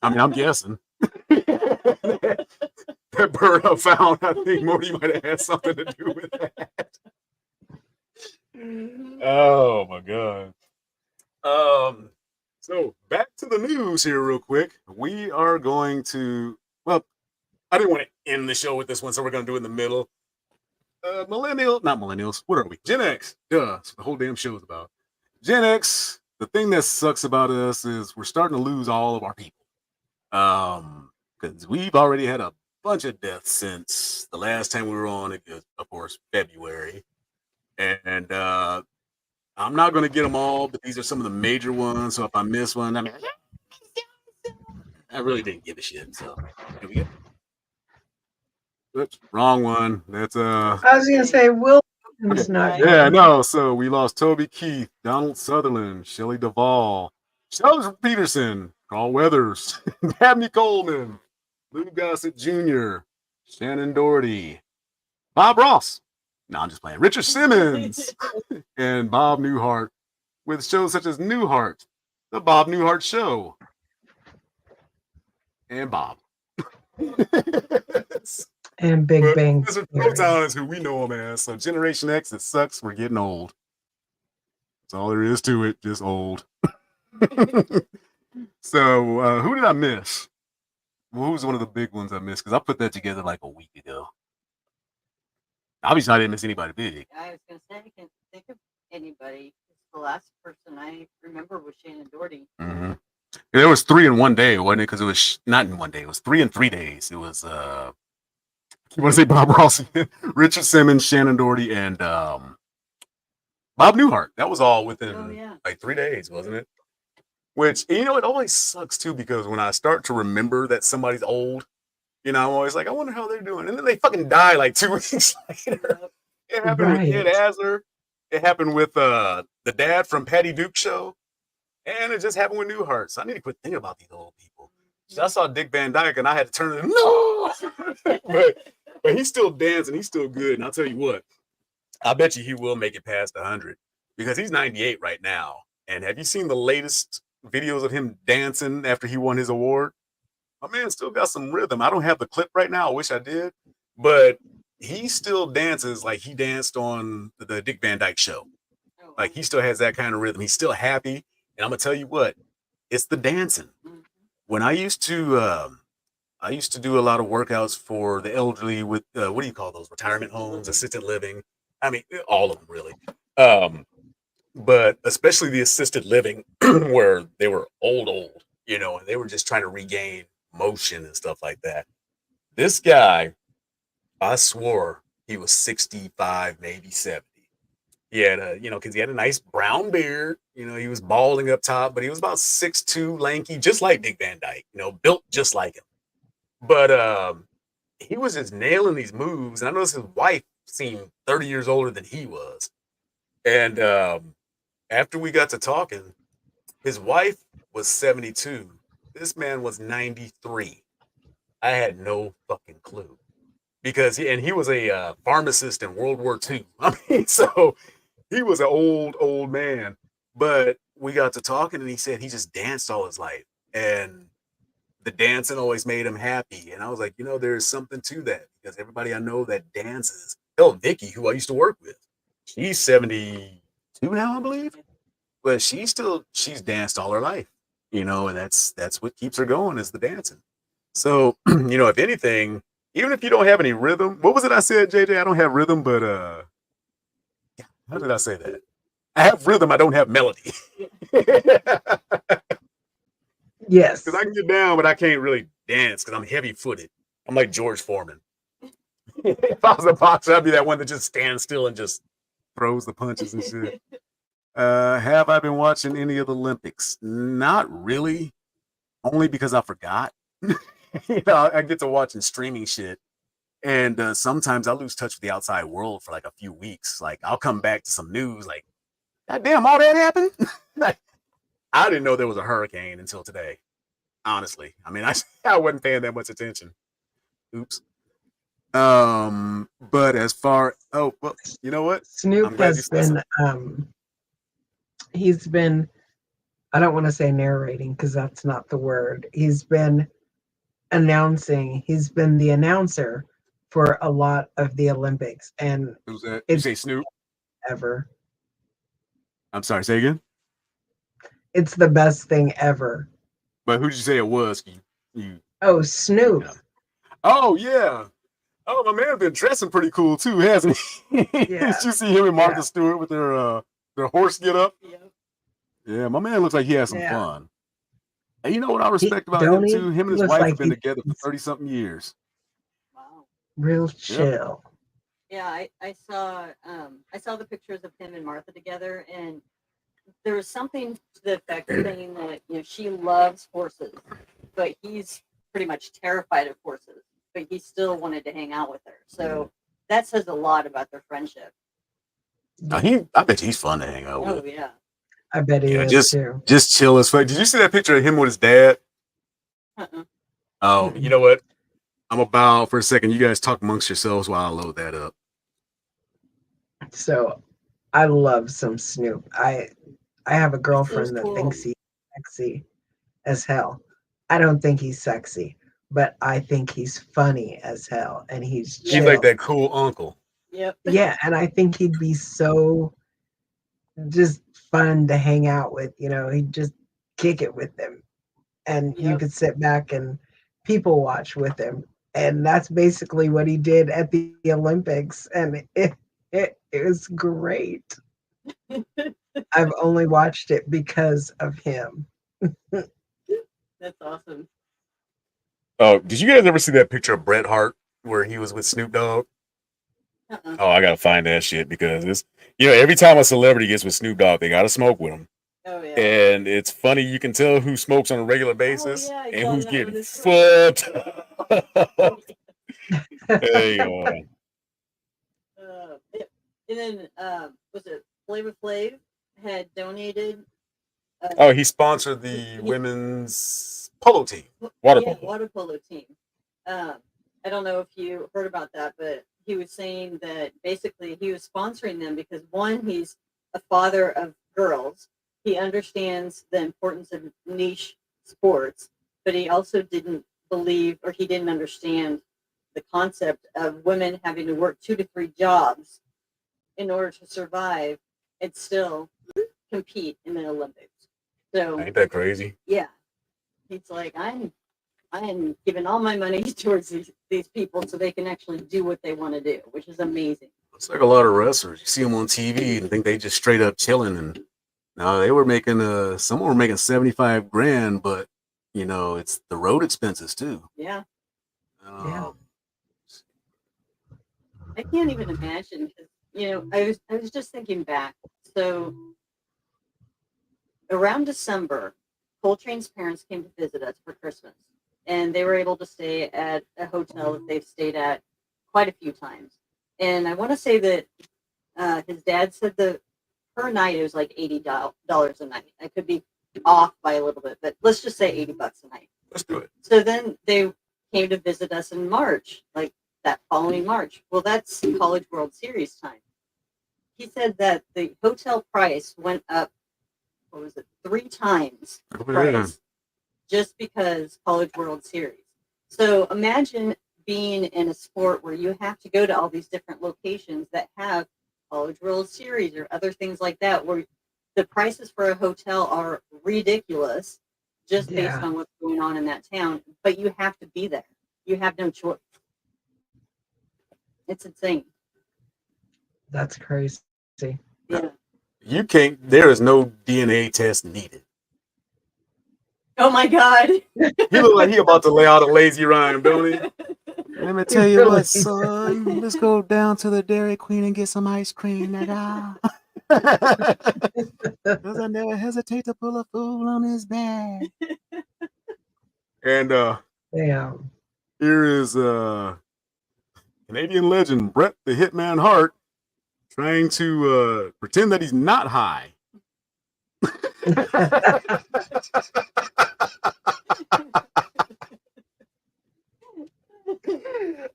I mean, I'm guessing. That bird I found, I think Morty might have had something to do with that. Oh my god. So back to the news here real quick. We are going to, well, I didn't want to end the show with this one, so we're going to do it in the middle. Not millennials. What are we? Gen X. Duh. That's what the whole damn show is about. Gen X. The thing that sucks about us is we're starting to lose all of our people. Because we've already had a bunch of deaths since the last time we were on. It was, of course, February. And I'm not going to get them all, but these are some of the major ones. So if I miss one, I mean, I really didn't give a shit. So here we go. Oops, wrong one. That's I was gonna say Will is not. yeah, no. So we lost Toby Keith, Donald Sutherland, Shelley Duvall, Sheldon Peterson, Carl Weathers, Dabney Coleman, Lou Gossett Jr., Shannon Doherty, Bob Ross. No, I'm just playing. Richard Simmons and Bob Newhart, with shows such as Newhart, The Bob Newhart Show, and Bob. And Big Bang. Proton is who we know him as. So Generation X, it sucks. We're getting old. That's all there is to it. Just old. So who did I miss? Well, who was one of the big ones I missed? Because I put that together like a week ago. Obviously, I didn't miss anybody big. I was going to say, I can't think of anybody. The last person I remember was Shannon Doherty. Mm-hmm. There was 3 in one day, wasn't it? Because it was not in one day. It was 3 in 3 days. It was you want to say Bob Ross, Richard Simmons, Shannon Doherty, and Bob Newhart. That was all within like 3 days, wasn't it? Which, you know, it always sucks too, because when I start to remember that somebody's old, you know, I'm always like, I wonder how they're doing. And then they fucking die like 2 weeks later. It happened with Ed Asner. It happened with the dad from Patty Duke's show. And it just happened with Newhart. So I need to quit thinking about these old people. So I saw Dick Van Dyke and I had to turn it, no! but he's still dancing. He's still good. And I'll tell you what, I bet you he will make it past 100. because he's 98 right now. And have you seen the latest videos of him dancing after he won his award? My man still got some rhythm. I don't have the clip right now. I wish I did, but he still dances like he danced on the Dick Van Dyke Show. Oh, Like he still has that kind of rhythm. He's still happy. And I'm gonna tell you what, it's the dancing. mhm. When I used to do a lot of workouts for the elderly with what do you call those? Retirement homes, assisted living. I mean, all of them really. Um, but especially the assisted living where they were old, you know, and they were just trying to regain motion and stuff like that. This guy, I swore he was 65, maybe 70. He had a, you know, because he had a nice brown beard. You know, he was balding up top, but he was about 6'2", lanky, just like Dick Van Dyke, you know, built just like him. But he was just nailing these moves. And I noticed his wife seemed 30 years older than he was. And after we got to talking, his wife was 72. This man was 93. I had no fucking clue because he was a pharmacist in World War II. I mean, so he was an old man. But we got to talking, and he said he just danced all his life, and the dancing always made him happy. And I was like, you know, there's something to that because everybody I know that dances, hell, Vicky, who I used to work with, she's 72 now, I believe, but she's danced all her life, you know, and that's what keeps her going is the dancing. So, you know, if anything, even if you don't have any rhythm, what was it I said, JJ? I don't have rhythm, but how did I say that? I have rhythm, I don't have melody. Yes. Because I can get down, but I can't really dance because I'm heavy footed. I'm like George Foreman. If I was a boxer, I'd be that one that just stands still and just throws the punches and shit. Have I been watching any of the Olympics? Not really. Only because I forgot. You know, I get to watching streaming shit. And sometimes I lose touch with the outside world for like a few weeks. Like I'll come back to some news like, God damn, all that happened? Like, I didn't know there was a hurricane until today. Honestly. I mean, I wasn't paying that much attention. Oops. But as far well, you know what? I'm Snoop glad you has said been he's been, I don't want to say narrating because that's not the word. He's been announcing, he's been the announcer for a lot of the Olympics, and Who's that? You it's say Snoop? ever. I'm sorry, say again. It's the best thing ever. But who did you say it was? You Oh, Snoop. yeah. Oh yeah. Oh, my man been dressing pretty cool too, hasn't he? Yeah. Did you see him and Martha Yeah. Stewart with their horse get up? Yep. Yeah, my man looks like he has some Yeah. fun. And you know what I respect about him don't he? too? Him and his Looks wife like have been he- together for 30 something years. Wow. Real chill. Yeah, I saw the pictures of him and Martha together, and there was something to the effect of saying that, you know, she loves horses, but he's pretty much terrified of horses, but he still wanted to hang out with her. So that says a lot about their friendship. I bet you he's fun to hang out Oh with. yeah. I bet he Yeah, is too. just chill as fuck. Did you see that picture of him with his dad? Uh-uh. Oh, you know what? I'm gonna bow for a second. You guys talk amongst yourselves while I load that up. So I love some Snoop. I have a girlfriend that cool. thinks he's sexy as hell. I don't think he's sexy, but I think he's funny as hell, and he's He's chill. like that cool uncle. Yep. Yeah, and I think he'd be so just fun to hang out with. You know, he'd just kick it with them, and you Yep. could sit back and people watch with him. And that's basically what he did at the Olympics, and it was great. I've only watched it because of him. That's awesome. Oh, did you guys ever see that picture of Bret Hart where he was with Snoop Dogg? Uh-uh. Oh, I gotta find that shit because it's, you know, every time a celebrity gets with Snoop Dogg, they gotta smoke with him. Oh yeah. And it's funny, you can tell who smokes on a regular basis yeah, I and saw who's that getting one as fucked. Hey, And then was it Flavor Flav had donated? oh, he sponsored the women's polo team, water Yeah, polo. water polo team. I don't know if you heard about that, but he was saying that basically he was sponsoring them because one, he's a father of girls. He understands the importance of niche sports, but he also didn't believe or he didn't understand the concept of women having to work 2 to 3 jobs in order to survive and still compete in the Olympics. So Ain't that crazy? yeah, he's like, I'm giving all my money towards these people so they can actually do what they want to do, which is amazing. It's like a lot of wrestlers. You see them on TV and think they just straight up chilling, and no, they were making some were making 75 grand, but you know, it's the road expenses too. Yeah, Yeah. I can't even imagine because I was just thinking back. So around December, Coltrane's parents came to visit us for Christmas, and they were able to stay at a hotel that they've stayed at quite a few times. And I want to say that his dad said that per night it was like $80 a night. I could be off by a little bit, but let's just say $80 a night. Let's do it. So then they came to visit us in March, like that following March. Well, that's College World Series time. He said that the hotel price went up, what was it, 3 times the price just because College World Series. So imagine being in a sport where you have to go to all these different locations that have College World Series or other things like that, where the prices for a hotel are ridiculous just based Yeah. on what's going on in that town, but you have to be there. You have no choice. It's insane. That's crazy. Yeah. You can't. There is no DNA test needed. Oh my God. He look like he about to lay out a lazy rhyme, don't he? Let me tell you really what, son. Let's go down to the Dairy Queen and get some ice cream, nigga. Cause I never hesitate to pull a fool on his back. And Damn. here is Canadian legend Bret the Hitman Hart trying to pretend that he's not high.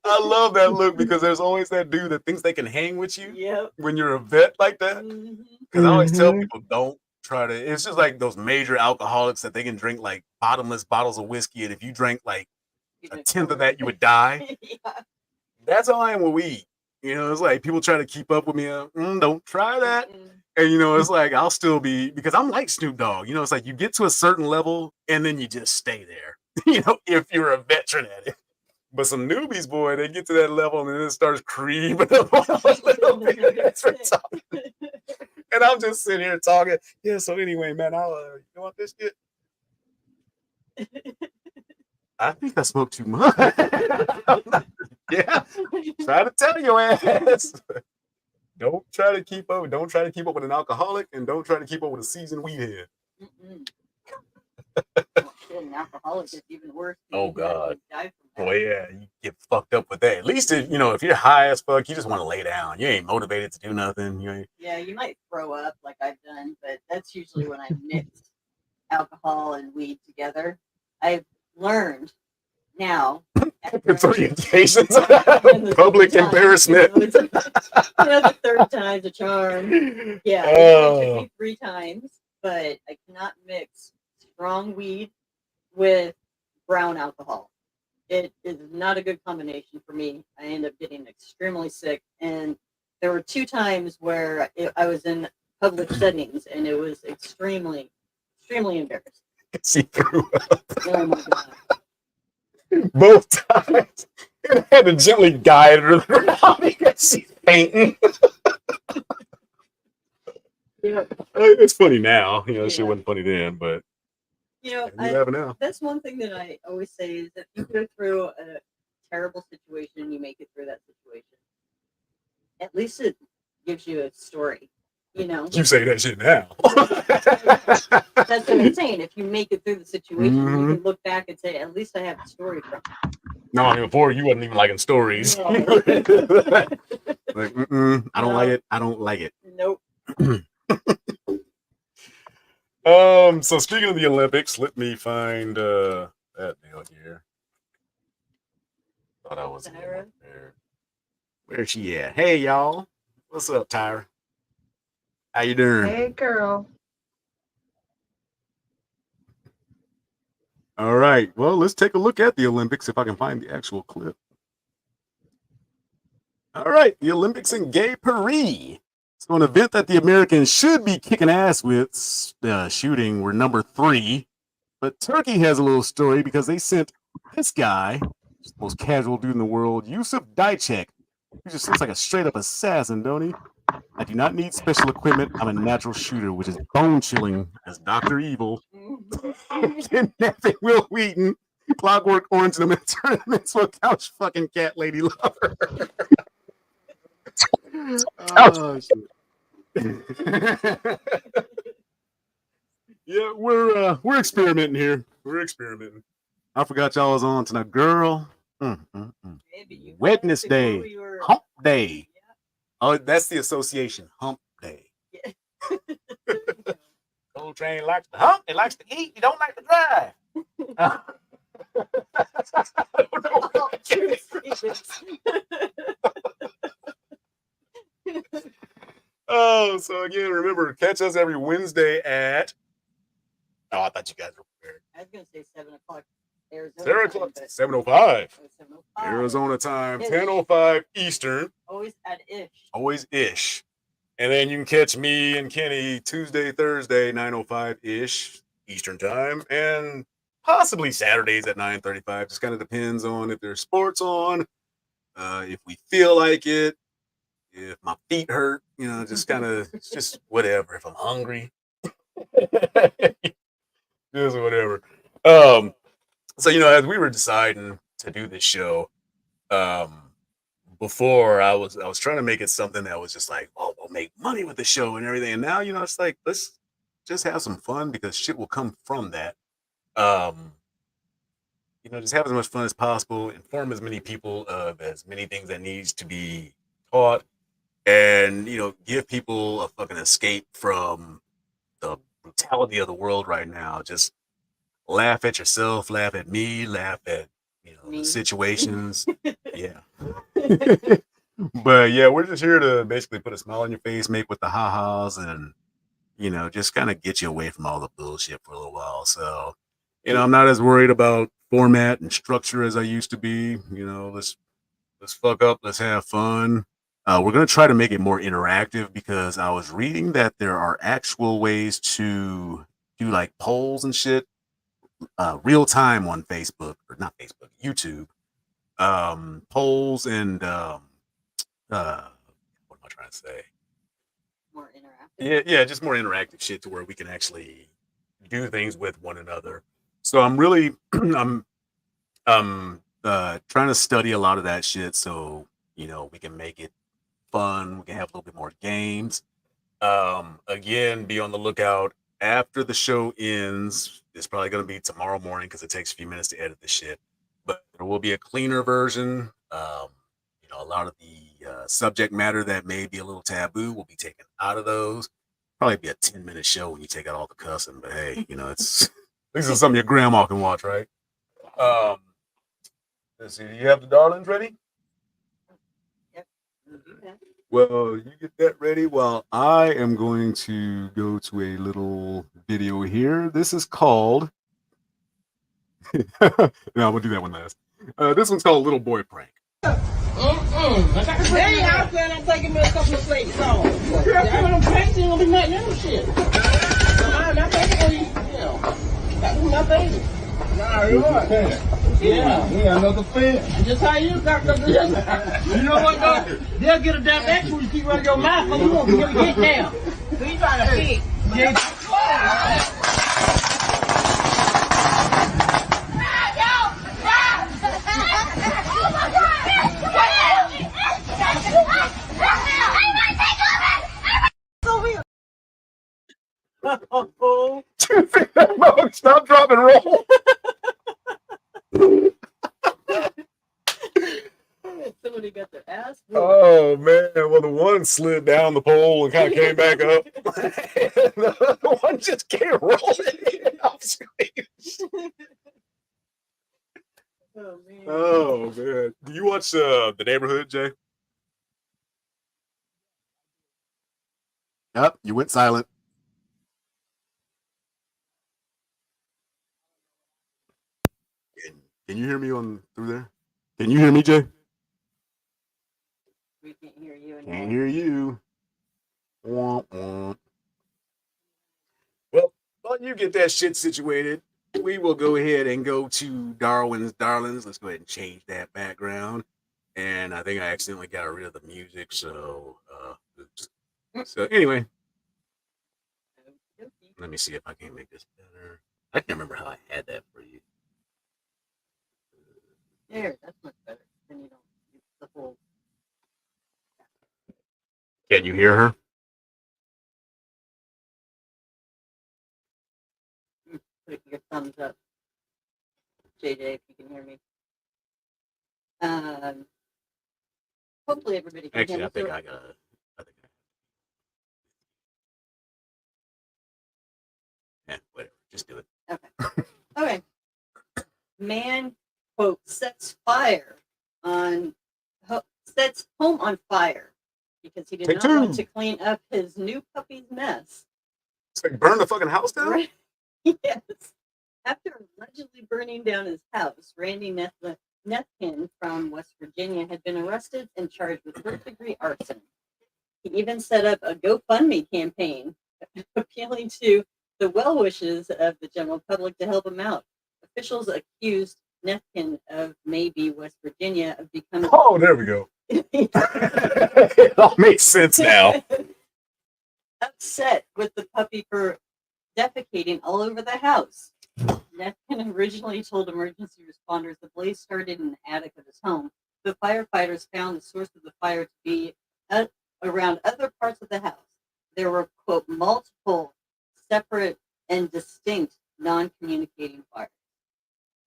I love that look because there's always that dude that thinks they can hang with you Yep. when you're a vet like that. Mhm. Because I always tell Mhm. people, don't try to. It's just like those major alcoholics that they can drink like bottomless bottles of whiskey, and if you drank like a tenth of that, you would die. Yeah. That's how I am with weed. You know, it's like people try to keep up with me. Don't try that. Mm-mm. And you know, it's like I'll still be because I'm like Snoop Dogg. You know, it's like you get to a certain level and then you just stay there. You know, if you're a veteran at it. But some newbies, boy, they get to that level and then it starts creeping up on a little bit. That's what I'm talking. And I'm just sitting here talking. Yeah. So anyway, man, you want this shit? I think I smoked too much. Yeah. Try to tell your ass. Don't try to keep up. Don't try to keep up with an alcoholic, and don't try to keep up with a seasoned weed head. Mm-mm. Shit, an alcoholic is even worse. Oh, You God. die from that. Boy, yeah, you get fucked up with that. At least if you're high as fuck, you just want to lay down. You ain't motivated to do nothing. You ain't. Yeah, you might throw up like I've done, but that's usually when I mix alcohol and weed together. I've learned now. after 3 occasions, And the public third time, embarrassment. the third time's a charm. Yeah, it took Oh, me 3 times, but I cannot mix strong weed with brown alcohol. It is not a good combination for me. I end up getting extremely sick, and there were 2 times where I was in public settings, and it was extremely, extremely embarrassing. she threw up Oh my God. both times. And I had to gently guide her around because she's fainting. Yeah. It's funny now. You know, shit Yeah. wasn't funny then, but You know, you have it now. that's one thing that I always say is if you go through a terrible situation and you make it through that situation, at least it gives you a story, you know? You say that shit now. That's what I'm saying. If you make it through the situation, you Mhm. can look back and say, at least I have a story from it. No, I mean, before you wasn't even liking stories. No. Like, I don't like it. I don't like it. Nope. So speaking of the Olympics, let me find that deal here. Thought I was Tyra? there. Where's she at? Hey y'all. What's up, Tyra? How you doing? Hey, girl. All right. Well, let's take a look at the Olympics if I can find the actual clip. All right. The Olympics in Gay Paris. So an event that the Americans should be kicking ass with, shooting, were number 3. But Turkey has a little story because they sent this guy, the most casual dude in the world, Yusuf Dicek. He just looks like a straight up assassin, don't he? I do not need special equipment. I'm a natural shooter, which is bone chilling as Dr. Evil. Kidnapping Will Wheaton, Clockwork Orange in the tournaments for couch fucking cat lady lover. Oh, shit. Yeah, we're experimenting here. We're experimenting. I forgot y'all was on tonight, girl. Maybe you Wednesday, we were, Hump Day. yeah. Oh, that's the association, Hump Day. Yeah. Coltrane likes to hump. He likes to eat. He don't like to drive. I don't know. All true statements. Oh, so again, remember, catch us every Wednesday at. Oh, I thought you guys were prepared. I was gonna say 7:00 Arizona. 7:05 7:05. Arizona time, Ish. 10:05 Eastern. Always at ish. Always ish. And then you can catch me and Kenny Tuesday, Thursday, 9:05 ish Eastern time, and possibly Saturdays at 9:35. Just kind of depends on if there's sports on, if we feel like it, if my feet hurt, just kind of, just whatever. If I'm hungry, just whatever. So as we were deciding to do this show, before I was trying to make it something that was just like, oh, we'll make money with the show and everything. And now, it's like, let's just have some fun because shit will come from that. Just have as much fun as possible, inform as many people of as many things that needs to be taught, and, give people a fucking escape from the brutality of the world right now. Just laugh at yourself, laugh at me, laugh at, the Me. situations. Yeah. But yeah, we're just here to basically put a smile on your face, make with the ha-has, and just kind of get you away from all the bullshit for a little while. So, I'm not as worried about format and structure as I used to be. Let's fuck up, let's have fun. We're gonna try to make it more interactive because I was reading that there are actual ways to do like polls and shit, real time on Facebook, or not Facebook, YouTube. Polls and what am I trying to say? More interactive. Yeah, just more interactive shit to where we can actually do things with one another. So I'm really I'm trying to study a lot of that shit so we can make it fun. We can have a little bit more games. Again, be on the lookout after the show ends. It's probably going to be tomorrow morning because it takes a few minutes to edit the shit. But there will be a cleaner version. A lot of the subject matter that may be a little taboo will be taken out of those. Probably be a 10-minute show when you take out all the cussing. But hey, it's this is something your grandma can watch, right? Let's see. Do you have the darlings ready? Yep. we'll do that. Well, you get that ready while I am going to go to a little video here. This is called. No, we'll do that one last. This one's called Little Boy Prank. Hey, I plan on taking me a couple of plates off. Girl, I'm pranks, you gonna be nothing else shit. I'm taking for you. Yeah. That was my baby. Nah, you are. Yeah. We got another fan. Just how you got the You know what, though? They'll get a damn back when you keep running your mouth, but you won't be able to get down. So you trying to pick. Oh, Stop, drop, and roll. somebody got their ass. Oh man! Well, the one slid down the pole and kind of came back up. The other one just came rolling off screen. Oh man. Oh man! Do you watch The Neighborhood, Jay? Yep, you went silent. Can you hear me on through there? Can you hear me, Jay? We can't hear you anymore. Can't hear you. Womp womp. Well, while you get that shit situated, we will go ahead and go to Darwin's Darlings. Let's go ahead and change that background. And I think I accidentally got rid of the music, so oops. So anyway, Okey-dokey. let me see if I can make this better. I can't remember how I had that for you. There, that's much better. Then you don't use the whole. Can you hear her? Put your thumbs up, JJ, if you can hear me. Hopefully everybody can Actually, hear I me. think So- I got. Yeah, whatever. Just do it. Okay. Man, quote, sets home on fire because he did Take not want two. to clean up his new puppy's mess. It's like burn the fucking house down. Right? Yes. After allegedly burning down his house, Randy Nethkin from West Virginia had been arrested and charged with first-degree arson. He even set up a GoFundMe campaign appealing to the well wishes of the general public to help him out. Officials accused Nethkin of Maybe, West Virginia, of becoming. Oh, there we go. It all makes sense now. Upset with the puppy for defecating all over the house. Nethkin originally told emergency responders the blaze started in the attic of his home. The firefighters found the source of the fire to be around other parts of the house. There were, quote, multiple separate and distinct non-communicating fires.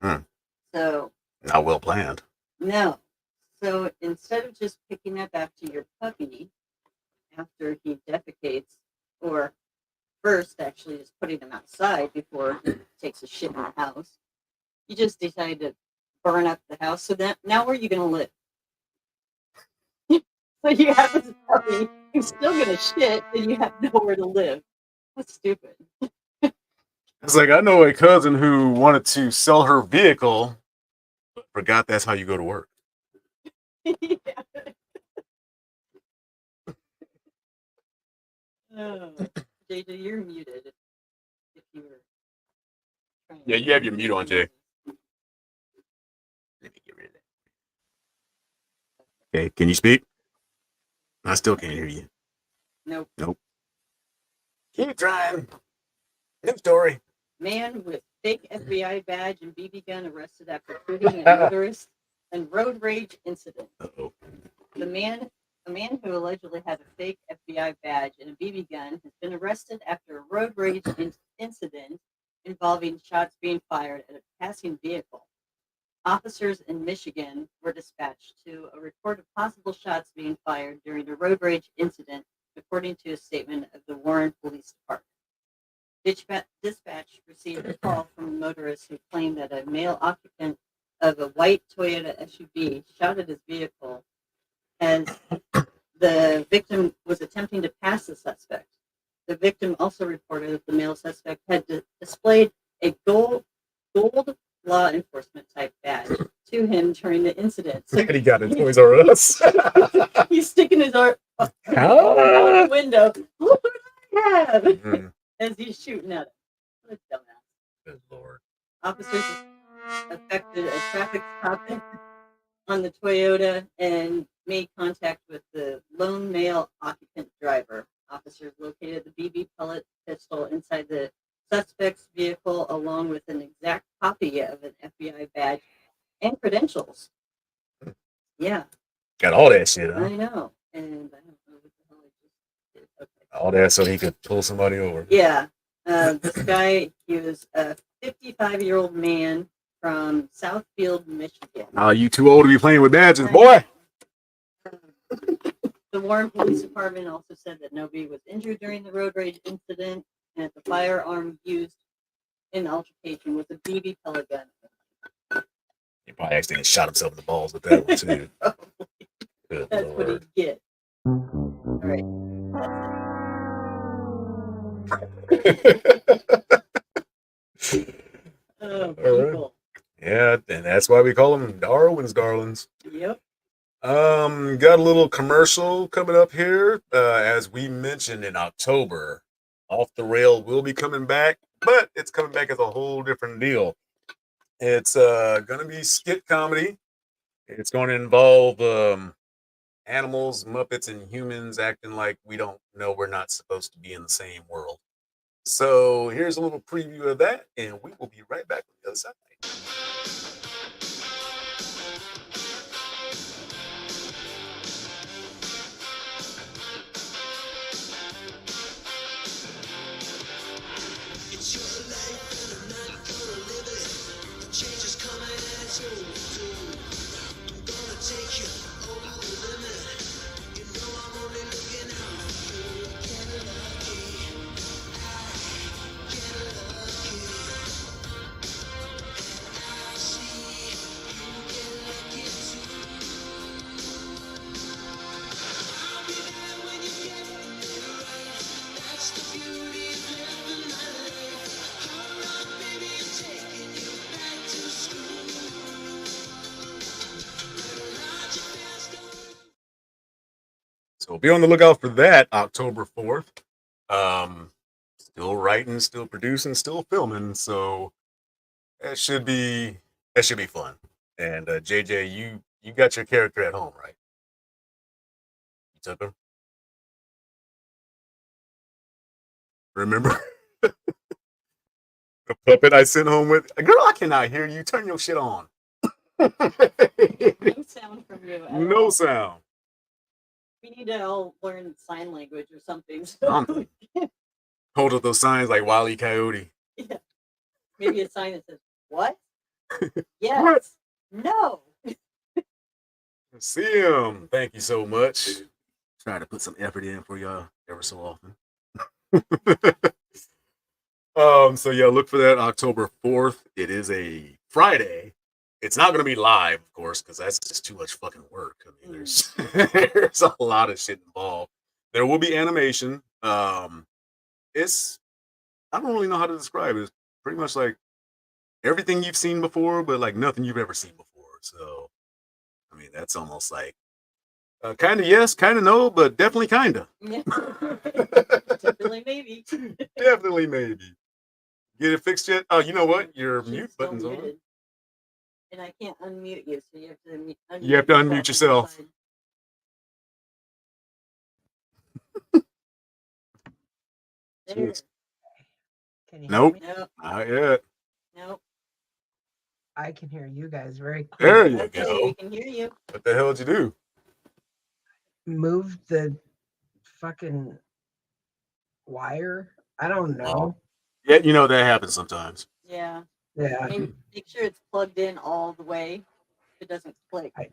Hmm. So, Not well planned. no. So instead of just picking up after your puppy after he defecates, or first actually just putting him outside before he takes a shit in the house, you just decided to burn up the house. So that now where are you going to live? So you have this puppy who's still going to shit, and you have nowhere to live. That's stupid. It's like I know a cousin who wanted to sell her vehicle, but forgot that's how you go to work. Yeah. Oh, JJ, you're muted. If you were trying Yeah, you have your mute on, Jay. Let me get rid of that. Okay, can you speak? I still can't hear you. Nope. Keep trying. New story. Man with fake FBI badge and BB gun arrested after shooting a motorist and road rage incident. Uh-oh. A man who allegedly has a fake FBI badge and a BB gun has been arrested after a road rage incident involving shots being fired at a passing vehicle. Officers in Michigan were dispatched to a report of possible shots being fired during a road rage incident, according to a statement of the Warren Police Department. Dispatch received a call from a motorist who claimed that a male occupant of a white Toyota SUV shot at his vehicle as the victim was attempting to pass the suspect. The victim also reported that the male suspect had displayed a gold law enforcement type badge to him during the incident. So And he got it. Toys R Us. he's sticking his arm out the window. Look what I have! Mm, As he's shooting at him. What a dumbass. good Lord. Officers effected a traffic stop on the Toyota and made contact with the lone male occupant driver. Officers located the BB pellet pistol inside the suspect's vehicle along with an exact copy of an FBI badge and credentials. Yeah, Got all that shit, huh? I know. And I don't know what the hell I just did. Okay. All that so he could pull somebody over. Yeah. This guy, he was a 55-year-old man from Southfield, Michigan. Oh, you too old to be playing with badges, boy. The Warren Police Department also said that nobody was injured during the road rage incident and that the firearm used in the altercation was a BB pellet gun. He probably accidentally shot himself in the balls with that one, too. Good That's what Lord. he get. All right. That's it. Oh, All right. people. Yeah, and that's why we call them Darwin's darlings. Yep. Got a little commercial coming up here. As we mentioned in October, Off the Rail will be coming back, but it's coming back as a whole different deal. It's gonna be skit comedy. It's going to involve animals, Muppets, and humans acting like we don't know we're not supposed to be in the same world. So here's a little preview of that, and we will be right back on the other side. So be on the lookout for that October 4th. Still writing, still producing, still filming. So that should be fun. And JJ, you got your character at home, right? You took him. Remember the puppet I sent home with? Girl, I cannot hear you. Turn your shit on. No sound from you. At No all. sound. We need to all learn sign language or something. Something. Hold up those signs like Wile E. Coyote. Yeah. Maybe a sign that says, "What? Yes. No." See him. Thank you so much. Try to put some effort in for y'all ever so often. So yeah, look for that October 4th. It is a Friday. It's not going to be live, of course, because that's just too much fucking work. I mean, there's there's a lot of shit involved. There will be animation. It's I don't really know how to describe it. It's pretty much like everything you've seen before, but like nothing you've ever seen before. So, I mean, that's almost like kind of yes, kind of no, but definitely kind of. Yeah. Definitely maybe. Definitely maybe. Get it fixed yet? Oh, you know what? Your She's mute still button's on. muted. And I can't unmute you, so you have to unmute. You have to unmute yourself. on the side. There. Jeez. Can you Nope. hear me? Nope. Not yet. Nope. I can hear you guys very There clearly. you Okay, go. we can hear you. What the hell did you do? Move the fucking wire. I don't know. Yeah, you know that happens sometimes. Yeah. Yeah. I mean, make sure it's plugged in all the way. It doesn't click. I- It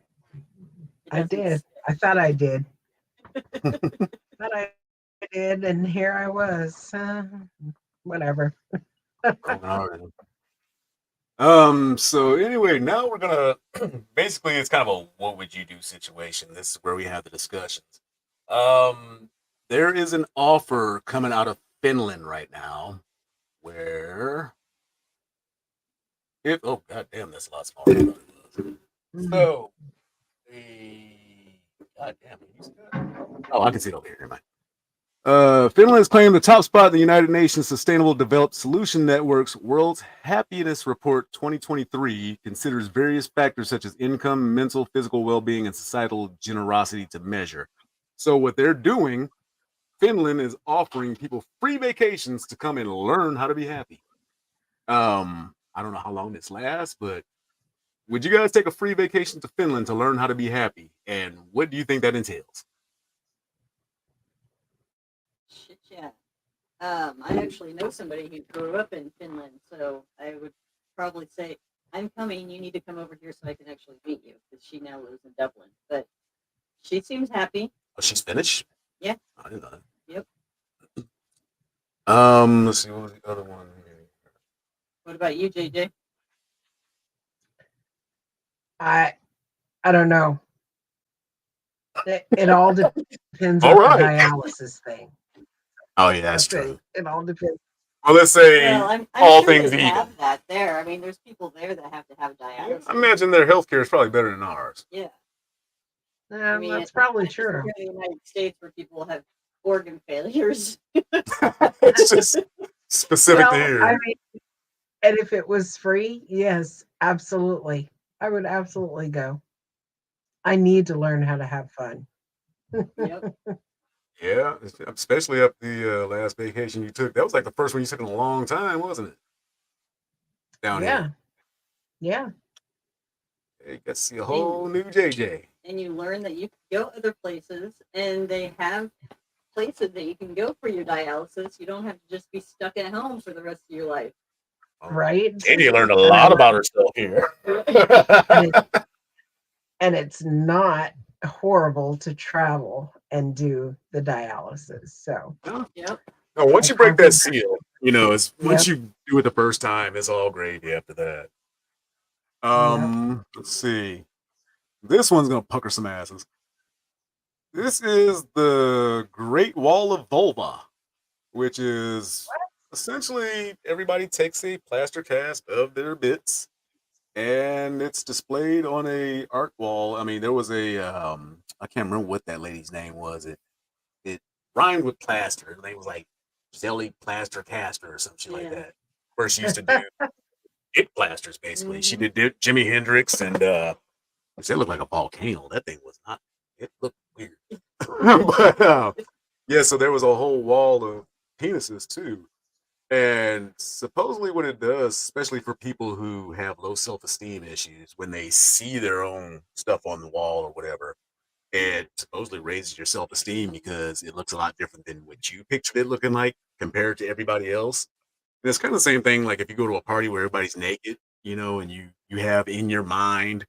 I doesn't did. stick. I thought I did. Thought I did, and here I was. Whatever. So anyway, now we're gonna basically it's kind of a what would you do situation. This is where we have the discussions. There is an offer coming out of Finland right now where if oh god damn, that's a lot smaller than I thought it was. So god damn, can you see that? Oh, I can see it over here. Never mind. Finland has claimed the top spot in the United Nations Sustainable Development Solution Network's World's Happiness Report 2023 considers various factors such as income, mental, physical well-being, and societal generosity to measure. So what they're doing, Finland is offering people free vacations to come and learn how to be happy. I don't know how long this lasts, but would you guys take a free vacation to Finland to learn how to be happy? And what do you think that entails? Shit, yeah. I actually know somebody who grew up in Finland, so I would probably say, "I'm coming. You need to come over here so I can actually meet you," because she now lives in Dublin. But she seems happy. Oh, she's Finnish? Yeah. I didn't know that. Yep. Let's see, what was the other one? What about you, JJ? I don't know. It all depends All on the right. dialysis thing. Oh yeah, that's I think true. it all depends. Well, let's say Well, I'm all sure things they equal. have that there. I mean, there's people there that have to have dialysis. I imagine their healthcare is probably better than ours. Yeah. Yeah, I mean, that's it's probably not just true. here in the United States where people have organ failures. It's just specific to Well, here. I mean, and if it was free, yes, absolutely. I would absolutely go. I need to learn how to have fun. Yep. Yeah, especially up the last vacation you took. That was like the first one you took in a long time, wasn't it? Down Yeah. here. Yeah. You got to see a whole new JJ. And you learn that you can go other places and they have places that you can go for your dialysis. You don't have to just be stuck at home for the rest of your life. Right. Katie learned a And I lot love- about herself here. And it's not horrible to travel and do the dialysis. So Yep. No, once you break that seal, it's once Yep. you do it the first time, it's all gravy after that. Let's see. This one's gonna pucker some asses. This is the Great Wall of Vulva, which is essentially everybody takes a plaster cast of their bits and it's displayed on a art wall. I mean, there was a I can't remember what that lady's name was. It rhymed with plaster. Her name was like Zelly Plaster Caster or some shit like Yeah. that. Where she used to do it plasters basically. She did Jimi Hendrix and which that looked like a volcano. That thing was not. It looked weird. But yeah, so there was a whole wall of penises too. And supposedly what it does, especially for people who have low self-esteem issues, when they see their own stuff on the wall or whatever, it supposedly raises your self-esteem because it looks a lot different than what you pictured it looking like compared to everybody else. And it's kind of the same thing like if you go to a party where everybody's naked, and you have in your mind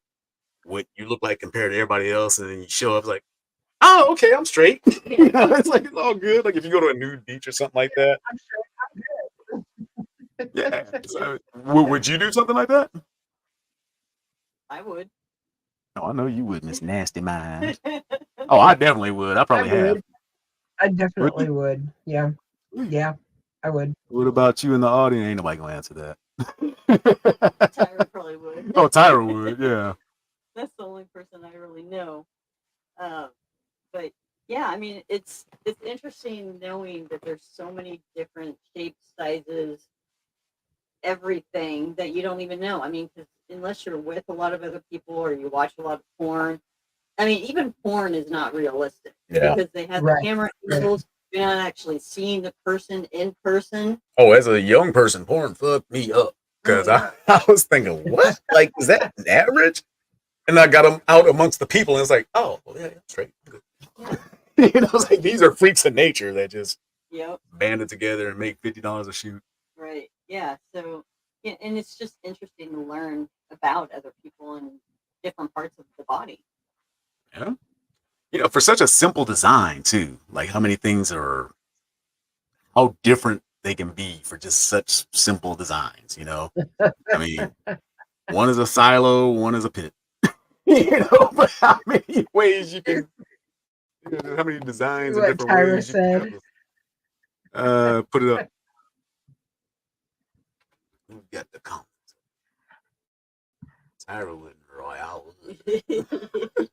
what you look like compared to everybody else, and then you show up like, oh, okay, I'm straight. It's like it's all good. Like if you go to a nude beach or something like that. I'm sure Yeah. So, would you do something like that? I would. No, I know you would, Miss Nasty Mind. Oh, I definitely would. I probably have. I definitely would. Yeah. Yeah, I would. What about you in the audience? Ain't nobody gonna answer that. Tyra probably would. Oh, Tyra would. Yeah. That's the only person I really know. But yeah, I mean, it's interesting knowing that there's so many different shapes, sizes, everything that you don't even know. I mean, because unless you're with a lot of other people or you watch a lot of porn, I mean, even porn is not realistic because they have Right. the camera angles. You're not actually seeing the person in person. Oh, as a young person, porn fucked me up because I was thinking, what? Like, is that average? And I got them out amongst the people, and it's like, oh, well, yeah, straight. Good. It's like these are freaks of nature that just Yep. Band it together and make $50 a shoot. Right. Yeah. So, yeah, and it's just interesting to learn about other people and different parts of the body. Yeah. For such a simple design too, like how different they can be for just such simple designs, I mean, one is a silo, one is a pit. But how many ways you can, how many designs and What different Tyra ways you said. can put it up. Who got the comments? Tyra wouldn't, Roy. I would.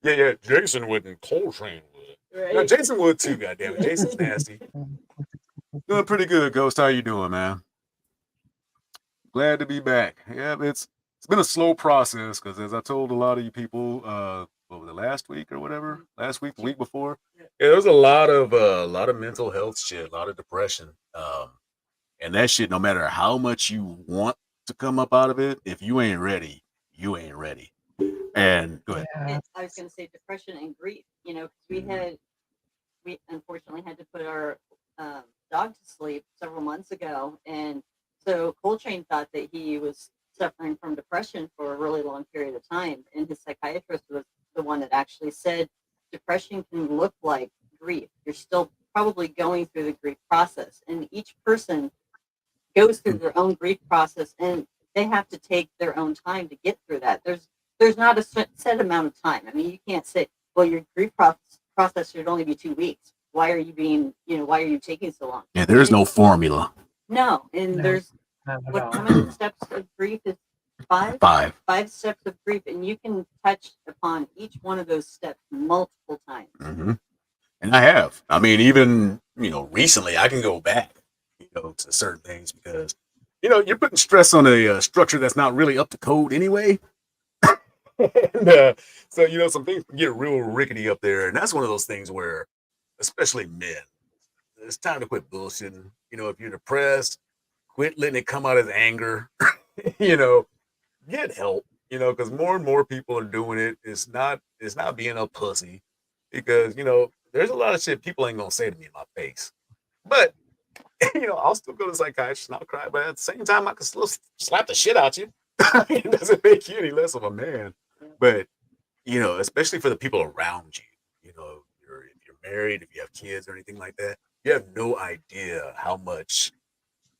Yeah. Jason wouldn't. Coltrane would. Right. No, Jason would too. Goddamn it, Jason's nasty. Doing pretty good, Ghost. How you doing, man? Glad to be back. Yeah, it's been a slow process because, as I told a lot of you people, what was it, last week or whatever? Last week, the week before. Yeah, there's a lot of mental health shit, a lot of depression, and that shit. No matter how much you want to come up out of it, if you ain't ready, you ain't ready. And go ahead. Yeah. I was going to say depression and grief, because we unfortunately had to put our dog to sleep several months ago. And so Coltrane thought that he was suffering from depression for a really long period of time. And his psychiatrist was the one that actually said depression can look like grief. You're still probably going through the grief process. And each person goes through their own grief process and they have to take their own time to get through that. There's not a set amount of time. I mean, you can't say, well, your grief process should only be 2 weeks. why are you being, why are you taking so long? Yeah, there is no formula. No, and No. there's Not at how all. many steps of grief is 5? 5. 5 steps of grief, and you can touch upon each one of those steps multiple times. Mm-hmm. And I have. I mean, even, recently I can go back, to certain things because, you're putting stress on a structure that's not really up to code anyway. And so, some things can get real rickety up there. And that's one of those things where, especially men, it's time to quit bullshitting. If you're depressed, quit letting it come out as anger. you know, get help. Because more and more people are doing it. It's not being a pussy. Because, there's a lot of shit people ain't gonna say to me in my face. But I'll still go to the psychiatrist and I'll cry, but at the same time I can still slap the shit out you. It doesn't make you any less of a man. But especially for the people around you, if you're married, if you have kids or anything like that, you have no idea how much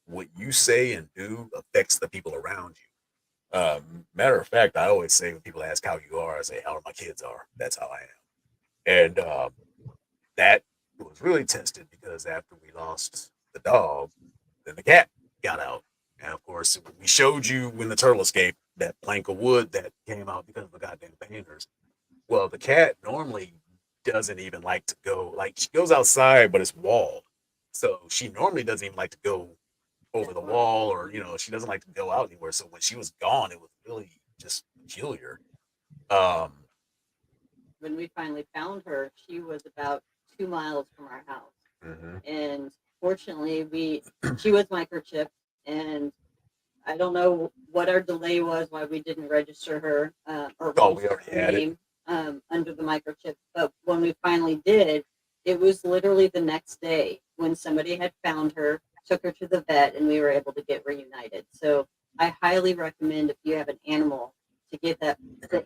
what you say and do affects the people around you. Matter of fact, I always say when people ask how you are, I say how my kids are. That's how I am. And that was really tested because after we lost the dog, then the cat got out. And of course, we showed you when the turtle escaped that plank of wood that came out because of the goddamn painters. Well, the cat normally doesn't even like to go, like she goes outside, but it's walled. So she normally doesn't even like to go over the wall or, she doesn't like to go out anywhere. So when she was gone, it was really just peculiar. When we finally found her, she was about 2 miles from our house. Mhm. And fortunately, she was microchipped, and I don't know what our delay was, why we didn't register her or Oh, we register already her had it. name under the microchip. But when we finally did, it was literally the next day when somebody had found her, took her to the vet, and we were able to get reunited. So I highly recommend if you have an animal to get the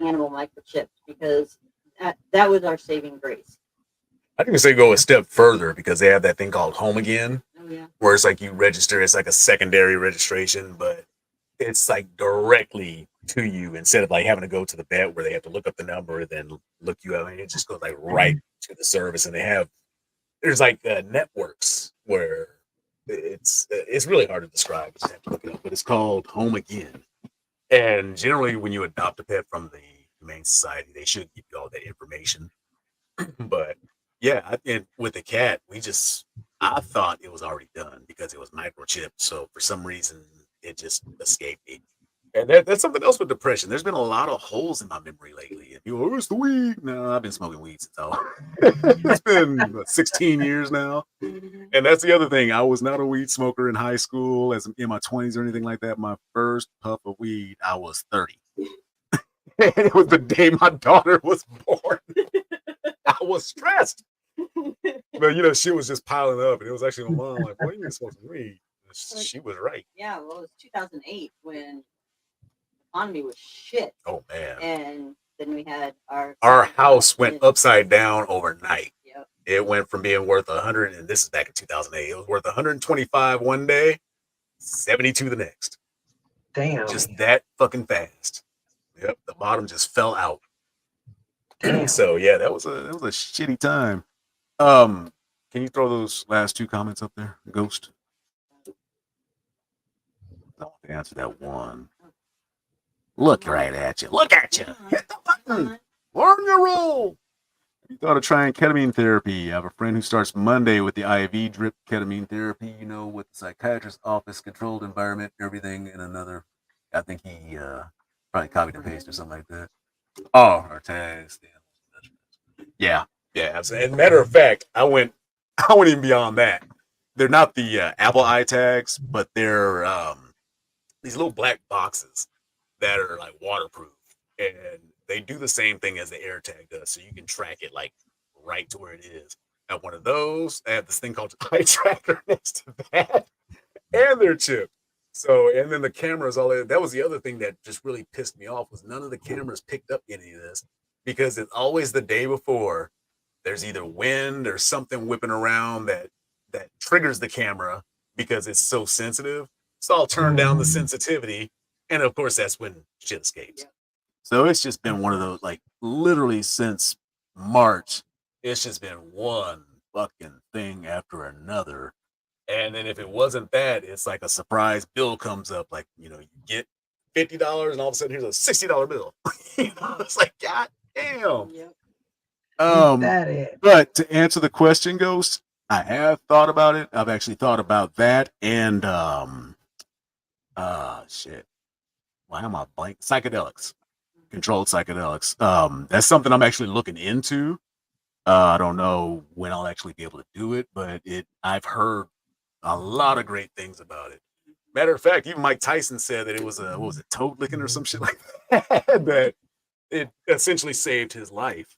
animal microchipped because that was our saving grace. I think they go a step further because they have that thing called Home Again, Oh yeah. where it's like you register, it's like a secondary registration, but it's like directly to you instead of like having to go to the vet where they have to look up the number and then look you up. And it just goes like right to the service. And there's like networks where it's really hard to describe. You just have to look it up, but it's called Home Again. And generally, when you adopt a pet from the Humane Society, they should give you all that information. But yeah, and with the cat, I thought it was already done because it was microchipped. So for some reason, it just escaped me. And that's something else with depression. There's been a lot of holes in my memory lately. And people, it's the weed. No, I've been smoking weed since it's been 16 years now. And that's the other thing. I was not a weed smoker in high school, as in my 20s or anything like that. My first puff of weed, I was 30. And it was the day my daughter was born. I was stressed. But shit was just piling up. And it was actually my mom like, boy, you need to smoke some weed. She was right. Yeah, well, it was 2008 when the economy was shit, Oh man. and then we had our house went upside down overnight. Yep. It went from being worth 100, and this is back in 2008. It was worth 125 one day, 72 the next. Damn. Just that fucking fast. Yep, the bottom just fell out. Damn. So yeah, that was a shitty time. Can you throw those last 2 comments up there, Ghost? I want to answer that one. Look right at you. Look at you. Hit the button. Learn your role. You thought of trying ketamine therapy. I have a friend who starts Monday with the IV drip ketamine therapy, with the psychiatrist's office, controlled environment, everything in another. I think he probably copied and pasted or something like that. Oh, our tags. Yeah. And matter of fact, I went even beyond that. They're not the Apple iTags, but they're these little black boxes that are like waterproof, and they do the same thing as the AirTag does, so you can track it like right to where it is. I have one of those. I have this thing called Eye Tracker next to that, and they're chipped. So, and then the cameras, that was the other thing that just really pissed me off was none of the cameras picked up any of this because it's always the day before. There's either wind or something whipping around that triggers the camera because it's so sensitive. So I'll turn down the sensitivity, and of course that's when shit escapes. So it's just been one of those, like literally since March, it's just been one fucking thing after another. And then if it wasn't that, it's like a surprise bill comes up. Like, you know, you get $50 and all of a sudden here's a $60 bill. You know, it's like, God damn. Yep. Is that it? But to answer the question, Ghost, I have thought about it. I've actually thought about that and shit. Why am I blank? Psychedelics. Controlled psychedelics. That's something I'm actually looking into. I don't know when I'll actually be able to do it, but I've heard a lot of great things about it. Matter of fact, even Mike Tyson said that it was what was it, toad licking or some shit like that, that it essentially saved his life.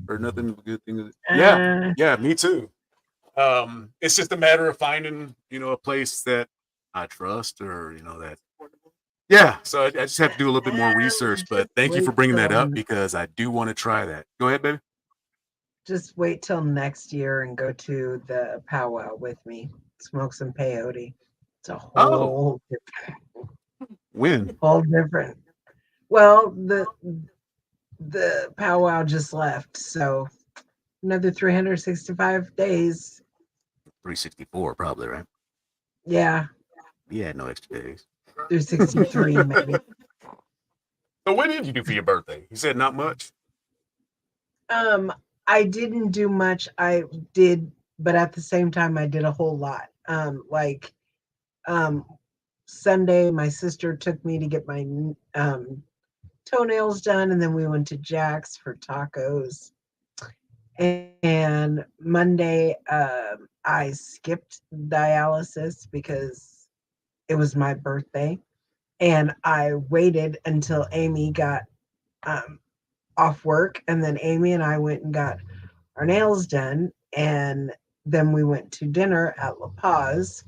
Or nothing but good things. Yeah, me too. It's just a matter of finding, you know, a place that I trust, or you know that. Yeah, so I just have to do a little bit more research. But thank you for bringing that up because I do want to try that. Go ahead, baby. Just wait till next year and go to the powwow with me. Smoke some peyote. It's a whole Whole different. Well, the powwow just left, so another 365 days. 364, probably, right? Yeah. We had no extra days. 363 maybe. So what did you do for your birthday? You said not much. I didn't do much. I did, but at the same time, I did a whole lot. Sunday, my sister took me to get my toenails done, and then we went to Jack's for tacos. And Monday, I skipped dialysis because it was my birthday, and I waited until Amy got off work, and then Amy and I went and got our nails done, and then we went to dinner at La Paz,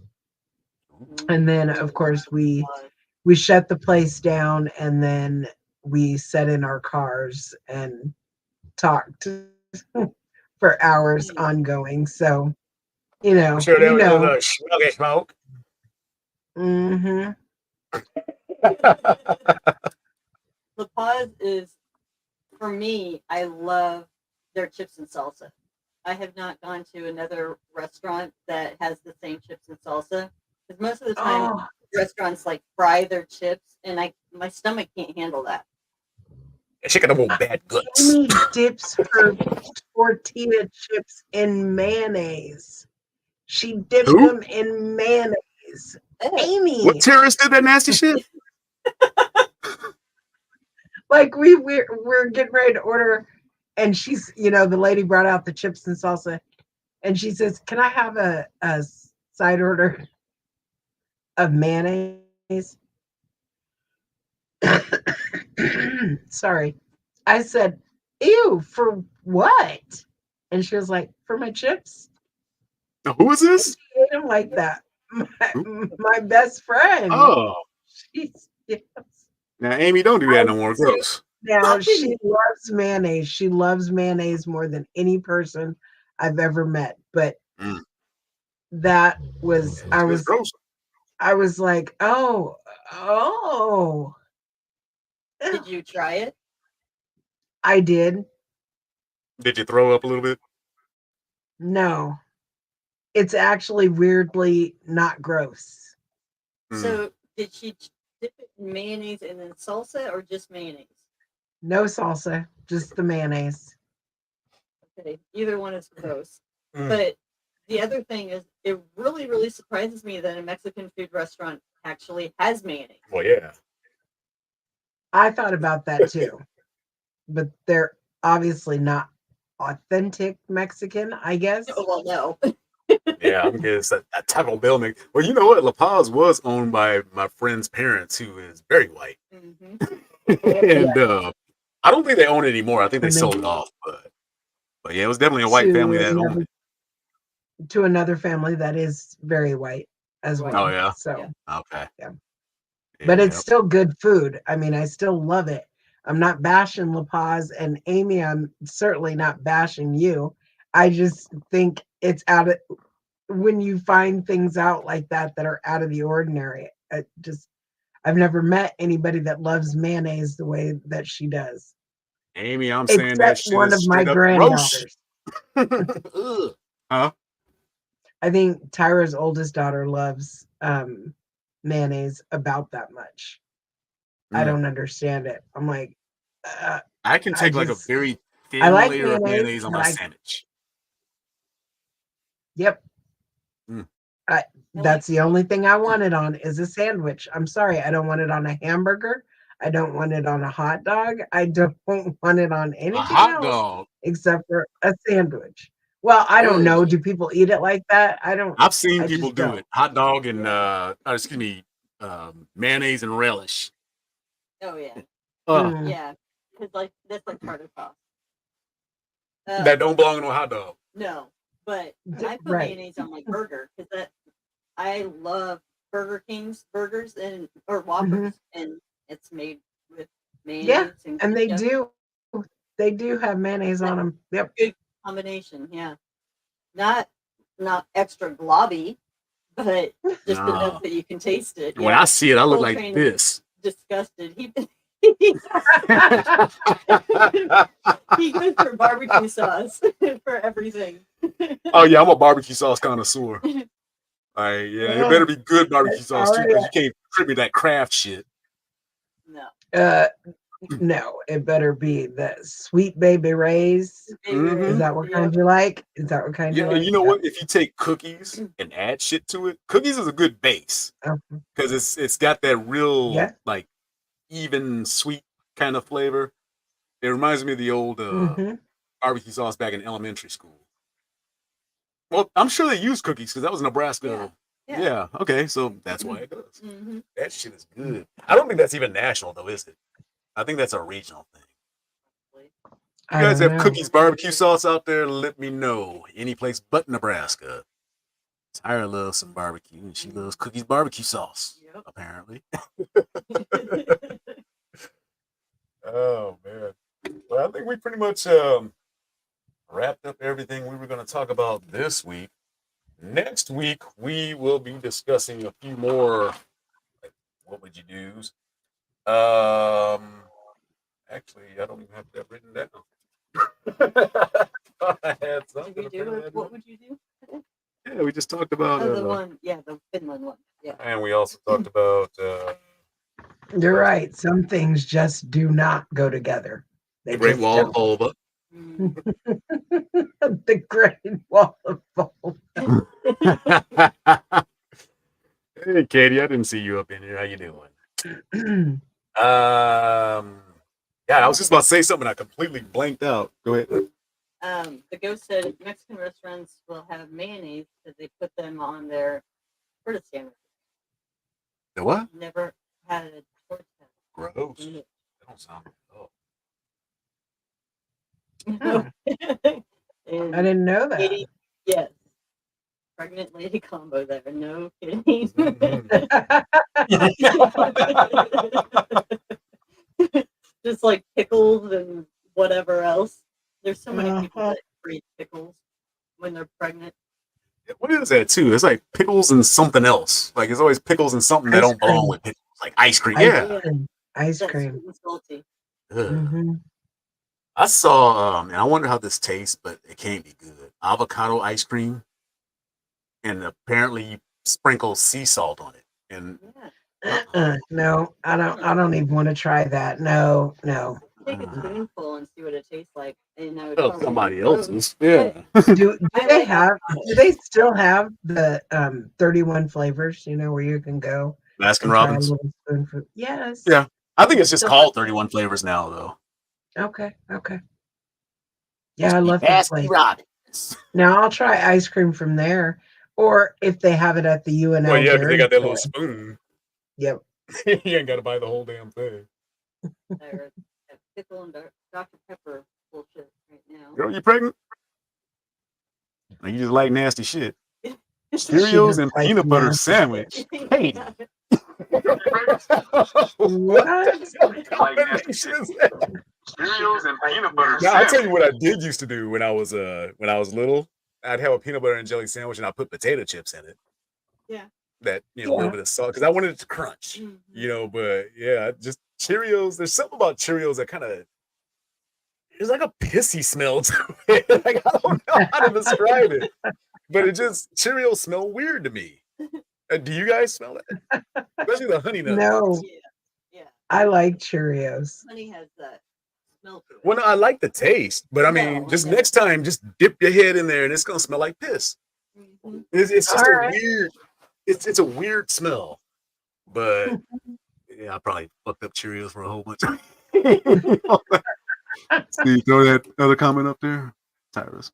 and then of course we shut the place down, and then we sat in our cars and talked for hours ongoing. So, you know, Sure, there was a smoke. Mm-hmm. La Paz is, for me, I love their chips and salsa. I have not gone to another restaurant that has the same chips and salsa, because most of the time restaurants like fry their chips, and my stomach can't handle that. She got a bad guts. Amy dips her tortilla chips in mayonnaise. She dipped them in mayonnaise. Amy, what terrorist did that nasty shit? Like we're getting ready to order, and she's, you know, the lady brought out the chips and salsa, and she says, "Can I have a side order of mayonnaise?" Sorry. I said, "Ew, for what?" And she was like, "For my chips." Now, who is this? She ate them like that. My best friend. Oh. Yes. Now, Amy, don't do that no more. Gross. Now, she loves mayonnaise. She loves mayonnaise more than any person I've ever met. But that was, I was like, oh. Did you try it? I did. Did you throw up a little bit? No. It's actually weirdly not gross. So did she dip it in mayonnaise and then salsa, or just mayonnaise? No salsa, just the mayonnaise. Okay, either one is gross. But the other thing is, it really, really surprises me that a Mexican food restaurant actually has mayonnaise. Well, yeah. I thought about that too. But they're obviously not authentic Mexican, I guess. Oh, well, no. Yeah, I'm guessing that Taco Bell make. Well, you know what? La Paz was owned by my friend's parents, who is very white, and I don't think they own it anymore. I think they sold it off, but yeah, it was definitely a white family that owned it. To another family that is very white as well. Oh yeah. So okay. Yeah. But it's still good food. I mean, I still love it. I'm not bashing La Paz, and Amy, I'm certainly not bashing you. I just think it's when you find things out like that are out of the ordinary. I've never met anybody that loves mayonnaise the way that she does. Amy, I'm saying that shit one is of my granddaughters. Ugh. Huh? I think Tyra's oldest daughter loves mayonnaise about that much. I Mm. don't understand it. I'm like, I can I take like a just very I thin like layer of mayonnaise, mayonnaise on but my I sandwich. yep. Mm. That's the only thing I want it on is a sandwich. I'm sorry, I don't want it on a hamburger. I don't want it on a hot dog. I don't want it on A anything hot else dog. except for a sandwich. Well, I don't know. Ugh. Do people eat it like that? I don't. I've seen I people just do don't. it. Hot dog and excuse me, mayonnaise and relish. Oh yeah, Mm. yeah. Because like that's like tartar sauce. That don't belong in a hot dog. No, but I put Right. mayonnaise on my burger because that I love Burger King's burgers or Whoppers, and it's made with mayonnaise And they ketchup. do have mayonnaise on them. Yep. Good combination, yeah. Not extra globby, but just Nah. enough that you can taste it. When Yeah. I see it, I look like Coltrane this. Disgusted. He goes for barbecue sauce for everything. Oh yeah, I'm a barbecue sauce connoisseur. All right, yeah, it better be good barbecue sauce too, because you can't contribute that Kraft shit. No. No, it better be the Sweet Baby Ray's. Mhm. Is that what Yep. kind you like? Is that what kind Yeah, you and like? you know what? If you take cookies and add shit to it, cookies is a good base Okay. because it's got that real Yeah. like even sweet kind of flavor. It reminds me of the old Mhm. barbecue sauce back in elementary school. Well, I'm sure they use cookies because that was Nebraska. Yeah. Okay, so that's why it does. Mm-hmm. That shit is good. I don't think that's even national though, is it? I think that's a regional thing. You I guys don't have know. cookies barbecue sauce out there? Let me know. Any place but Nebraska. Tyra loves some barbecue, and she loves cookies barbecue sauce. Yep. Apparently. Oh man. Well, I think we pretty much wrapped up everything we were going to talk about this week. Next week we will be discussing a few more. Like, what would you do? Actually, I don't even have that written down. I had something. Did we do it? What would you do? Yeah, we just talked about the one, the Finland one. Yeah. and we also talked about You're right. Some things just do not go together. They the Great just Wall of don't. Volva. Mm. The Great Wall of Volva. Hey, Katie, I didn't see you up in here. How you doing? Yeah, I was just about to say something. I completely blanked out. Go ahead. The ghost said Mexican restaurants will have mayonnaise because they put them on their torta sandwich. The what? Never had a torta. Gross. Mm. That don't sound good. And I didn't know that. lady, yes, pregnant lady combo there. No kidding. Just like pickles and whatever else. There's so many people that breed pickles when they're pregnant. What is that too? It's like pickles and something else. Like it's always pickles and something that Ice don't belong cream. with pickles. Like ice cream. Ice Yeah. cream. Ice That's cream. sweet and salty. Ugh. Hmm. I saw and I wonder how this tastes, but it can't be good. Avocado ice cream. And apparently you sprinkle sea salt on it. And Yeah. No, I don't even want to try that. No. Take a spoonful and see what it tastes like. And I would well, probably somebody gross. else's. Yeah. Do I they like have? Do they still have the 31 flavors? You know, where you can go Baskin and try a Robbins. little spoonful. Yes. Yeah. I think it's just So- called 31 flavors now, though. Okay. Yeah, I love that place. Robbins. Now I'll try ice cream from there, or if they have it at the UNL. Well, yeah, because they got that Dairy little Store. spoon. Yep. You ain't got to buy the whole damn thing. That pickle and Dr. Pepper bullshit right now. Girl, you pregnant? Or you just like nasty shit? She Cheerios just and likes peanut butter nasty sandwich. Hey. What? Combination is that? Cheerios and peanut butter. Now, I'll tell you what I did used to do when I was little. I'd have a peanut butter and jelly sandwich and I put potato chips in it. Yeah. That a little bit of salt because I wanted it to crunch. Mhm. But yeah, just Cheerios. There's something about Cheerios that kind of there's like a pissy smell to it. Like I don't know how to describe it, but it just Cheerios smell weird to me. Do you guys smell that? Especially the honey nut. No, Yeah. Yeah. I like Cheerios. Honey has that smell to it. Well, no, I like the taste, but I mean, No, just I know. next time, just dip your head in there, and it's gonna smell like piss. Mhm. It's just All a right. weird. It's a weird smell, but yeah, I probably fucked up Cheerios for a whole bunch. See, throw that other comment up there, Tyrus.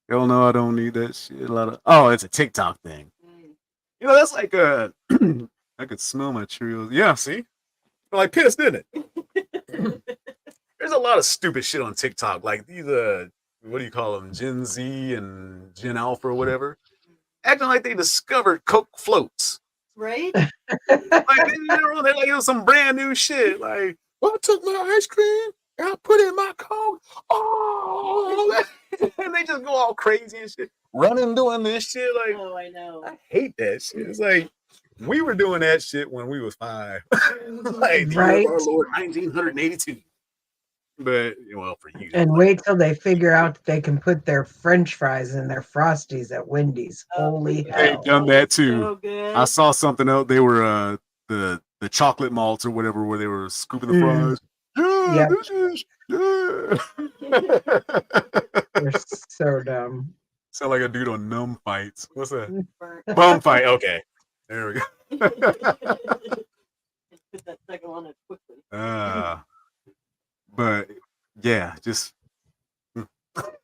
Hell no, I don't need that shit. Oh, it's a TikTok thing. Mm. You know, that's like I could smell my Cheerios. Yeah, see, smell like piss, didn't it? There's a lot of stupid shit on TikTok, like these what do you call them, Gen Z and Gen Alpha or whatever, acting like they discovered Coke floats. Right? Like they're like it was some brand new shit. Like, well, I took my ice cream and I put it in my Coke. Oh, and they just go all crazy and shit, running doing this shit. Like, Oh, I know. I hate that shit. It's like we were doing that shit when we was 5, like the year Right. of our Lord 1982. But well, for you, And wait till they figure out that they can put their French fries in their Frosties at Wendy's. Oh, Holy yeah. They've hell! done that too. So good. I saw something else. They were the chocolate malts or whatever, where they were scooping the fries. Yeah, Yep. this is yeah. They're so dumb. Sound like a dude on Numb Fights. What's that? Burnt. Bum Fight. Okay, there we go. Put that second one up quickly. But yeah, just. But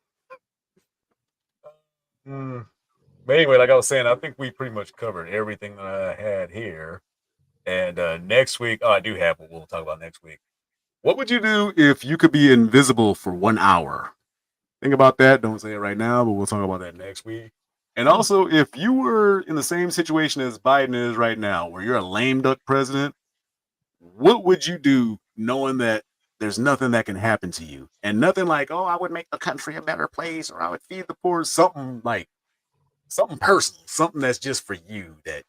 anyway, like I was saying, I think we pretty much covered everything that I had here. And next week, I do have what we'll talk about next week. What would you do if you could be invisible for 1 hour? Think about that. Don't say it right now, but we'll talk about that next week. And also, if you were in the same situation as Biden is right now, where you're a lame duck president, what would you do knowing that there's nothing that can happen to you? And nothing like, oh, I would make the country a better place, or I would feed the poor. Something personal, something that's just for you that,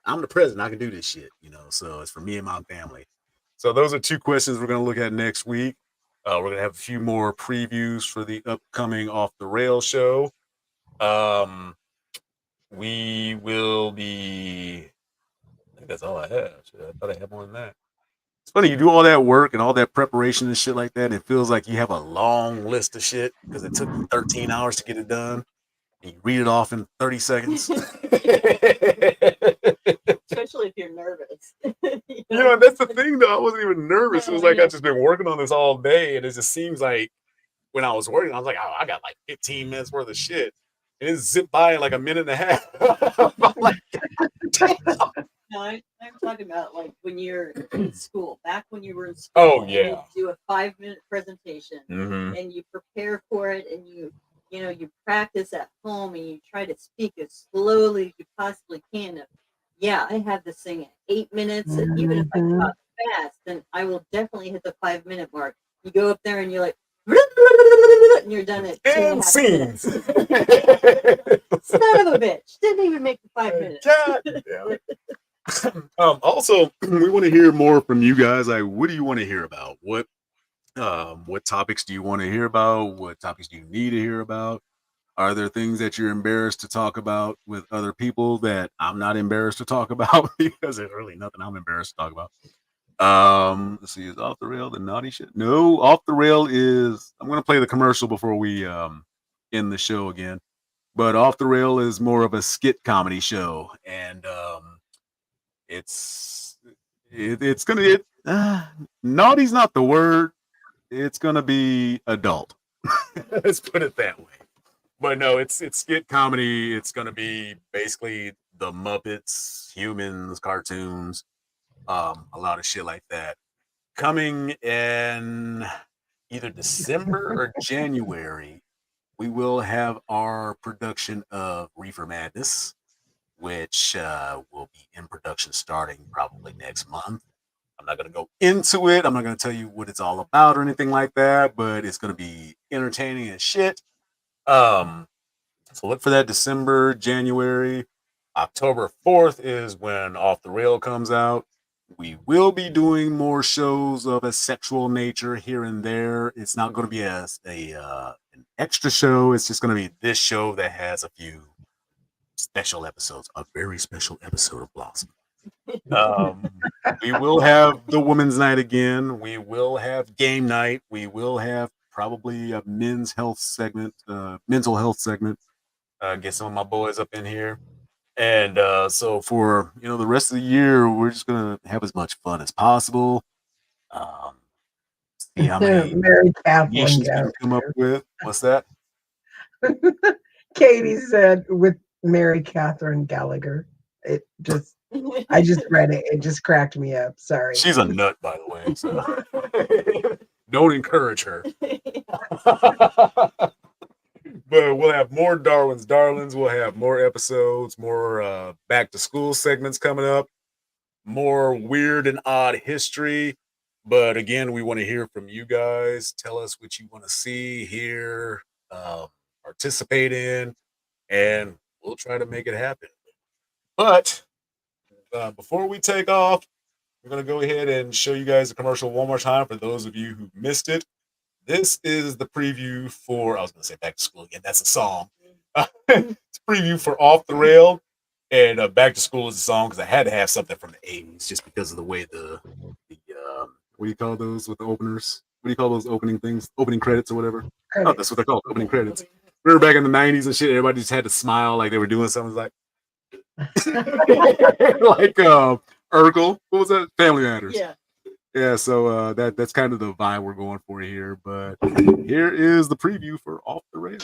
I'm the president, I can do this shit, so it's for me and my family. So those are 2 questions we're going to look at next week. We're going to have a few more previews for the upcoming Off the Rail show. We will be, I think that's all I have. Shit, I thought I had more than that. It's funny, you do all that work and all that preparation and shit like that, and it feels like you have a long list of shit because it took you 13 hours to get it done. And you read it off in 30 seconds. Especially if you're nervous. That's the thing though. I wasn't even nervous. It was like I just been working on this all day, and it just seems like when I was working, I was like, oh, I got like 15 minutes worth of shit. And it zipped by in like a minute and a half. I'm like, damn. No, I'm talking about like when you're in school, back when you were in school. Oh, and yeah. you do a 5-minute presentation and you prepare for it and you practice at home and you try to speak as slowly as you possibly can. Yeah, I had this thing at 8 minutes, and even if I talk fast, then I will definitely hit the 5-minute mark. You go up there and you're like, and you're done at 2.5 scenes. Son of a bitch! Didn't even make the 5 minutes. God damn it. Also, we want to hear more from you guys. Like, what do you want to hear about? What topics do you want to hear about? What topics do you need to hear about? Are there things that you're embarrassed to talk about with other people that I'm not embarrassed to talk about? Because there's really nothing I'm embarrassed to talk about. Let's see, is Off the Rail the naughty shit? No, Off the Rail is, I'm going to play the commercial before we end the show again. But Off the Rail is more of a skit comedy show, and it's gonna naughty's not the word. It's gonna be adult. Let's put it that way. But no, it's skit comedy. It's gonna be basically the Muppets, humans, cartoons, a lot of shit like that. Coming in either December or January, we will have our production of Reefer Madness, which will be in production starting probably next month. I'm not going to go into it. I'm not going to tell you what it's all about or anything like that, but it's going to be entertaining as shit. So look for that December, January. October 4th is when Off the Rail comes out. We will be doing more shows of a sexual nature here and there. It's not going to be an extra show. It's just going to be this show that has a few special episodes, a very special episode of Blossom. We will have the women's night again. We will have game night. We will have probably a men's health segment, mental health segment. Get some of my boys up in here. And so for the rest of the year, we're just gonna have as much fun as possible. See how many Mary Catherine nations we can come up with. What's that? Katie said with Mary Catherine Gallagher. I just read it. It just cracked me up. Sorry. She's a nut, by the way. So. Don't encourage her. But we'll have more Darwin's Darlings. We'll have more episodes, more back to school segments coming up, more weird and odd history. But again, we want to hear from you guys. Tell us what you want to see, hear, participate in, and we'll try to make it happen. But before we take off, we're going to go ahead and show you guys the commercial one more time for those of you who missed it. This is the preview for, I was going to say Back to School again. That's a song. It's a preview for Off the Rail. And Back to School is a song because I had to have something from the 80s just because of the way the what do you call those with the openers? What do you call those opening things? Opening credits or whatever? Oh, that's what they're called, opening credits. Remember back in the 90s and shit, everybody just had to smile like they were doing something like like Urkel. What was that? Family Matters. Yeah, so that's kind of the vibe we're going for here. But here is the preview for Off the Rail.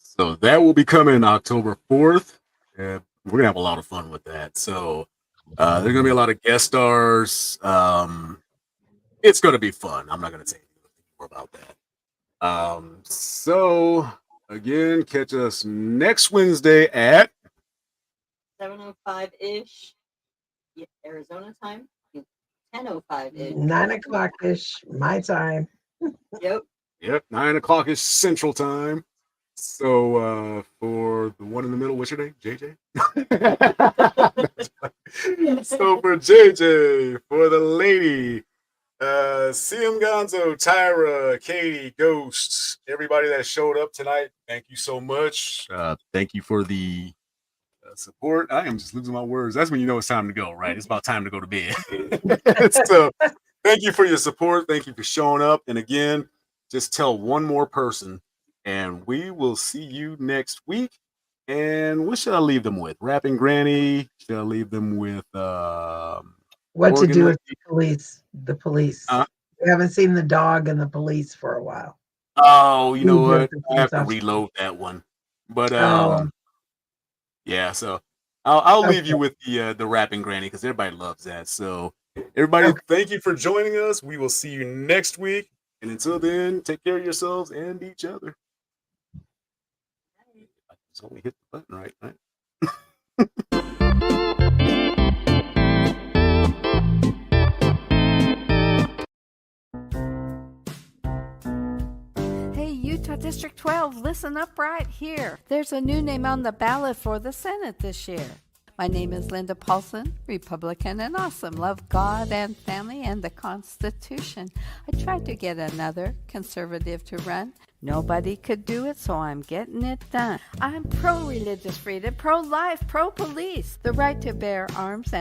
So that will be coming October 4th. And we're going to have a lot of fun with that. So there's going to be a lot of guest stars. It's going to be fun. I'm not going to say anything more about that. So again, catch us next Wednesday at 7:05-ish Arizona time. 10:05-ish. 9 o'clock-ish, my time. Yep. 9 o'clock-ish Central Time. So for the one in the middle, what's your name? JJ? So for JJ, for the lady, CM Gonzo, Tyra, Katie, Ghost, everybody that showed up tonight, thank you so much. Thank you for the support. I am just losing my words. That's when you know it's time to go, right? It's about time to go to bed. So thank you for your support. Thank you for showing up. And again, just tell one more person. And we will see you next week. And what should I leave them with? Rapping Granny? Should I leave them with what to do with the police? The police. We haven't seen the dog and the police for a while. Oh, you know what? I have to reload that one. But yeah, so I'll leave you with the Rapping Granny because everybody loves that. So everybody, thank you for joining us. We will see you next week. And until then, take care of yourselves and each other. I only hit the button right. Hey, Utah District 12, listen up right here. There's a new name on the ballot for the Senate this year. My name is Linda Paulson, Republican and awesome. Love God and family and the Constitution. I tried to get another conservative to run. Nobody could do it, so I'm getting it done. I'm pro-religious freedom, pro-life, pro-police, the right to bear arms and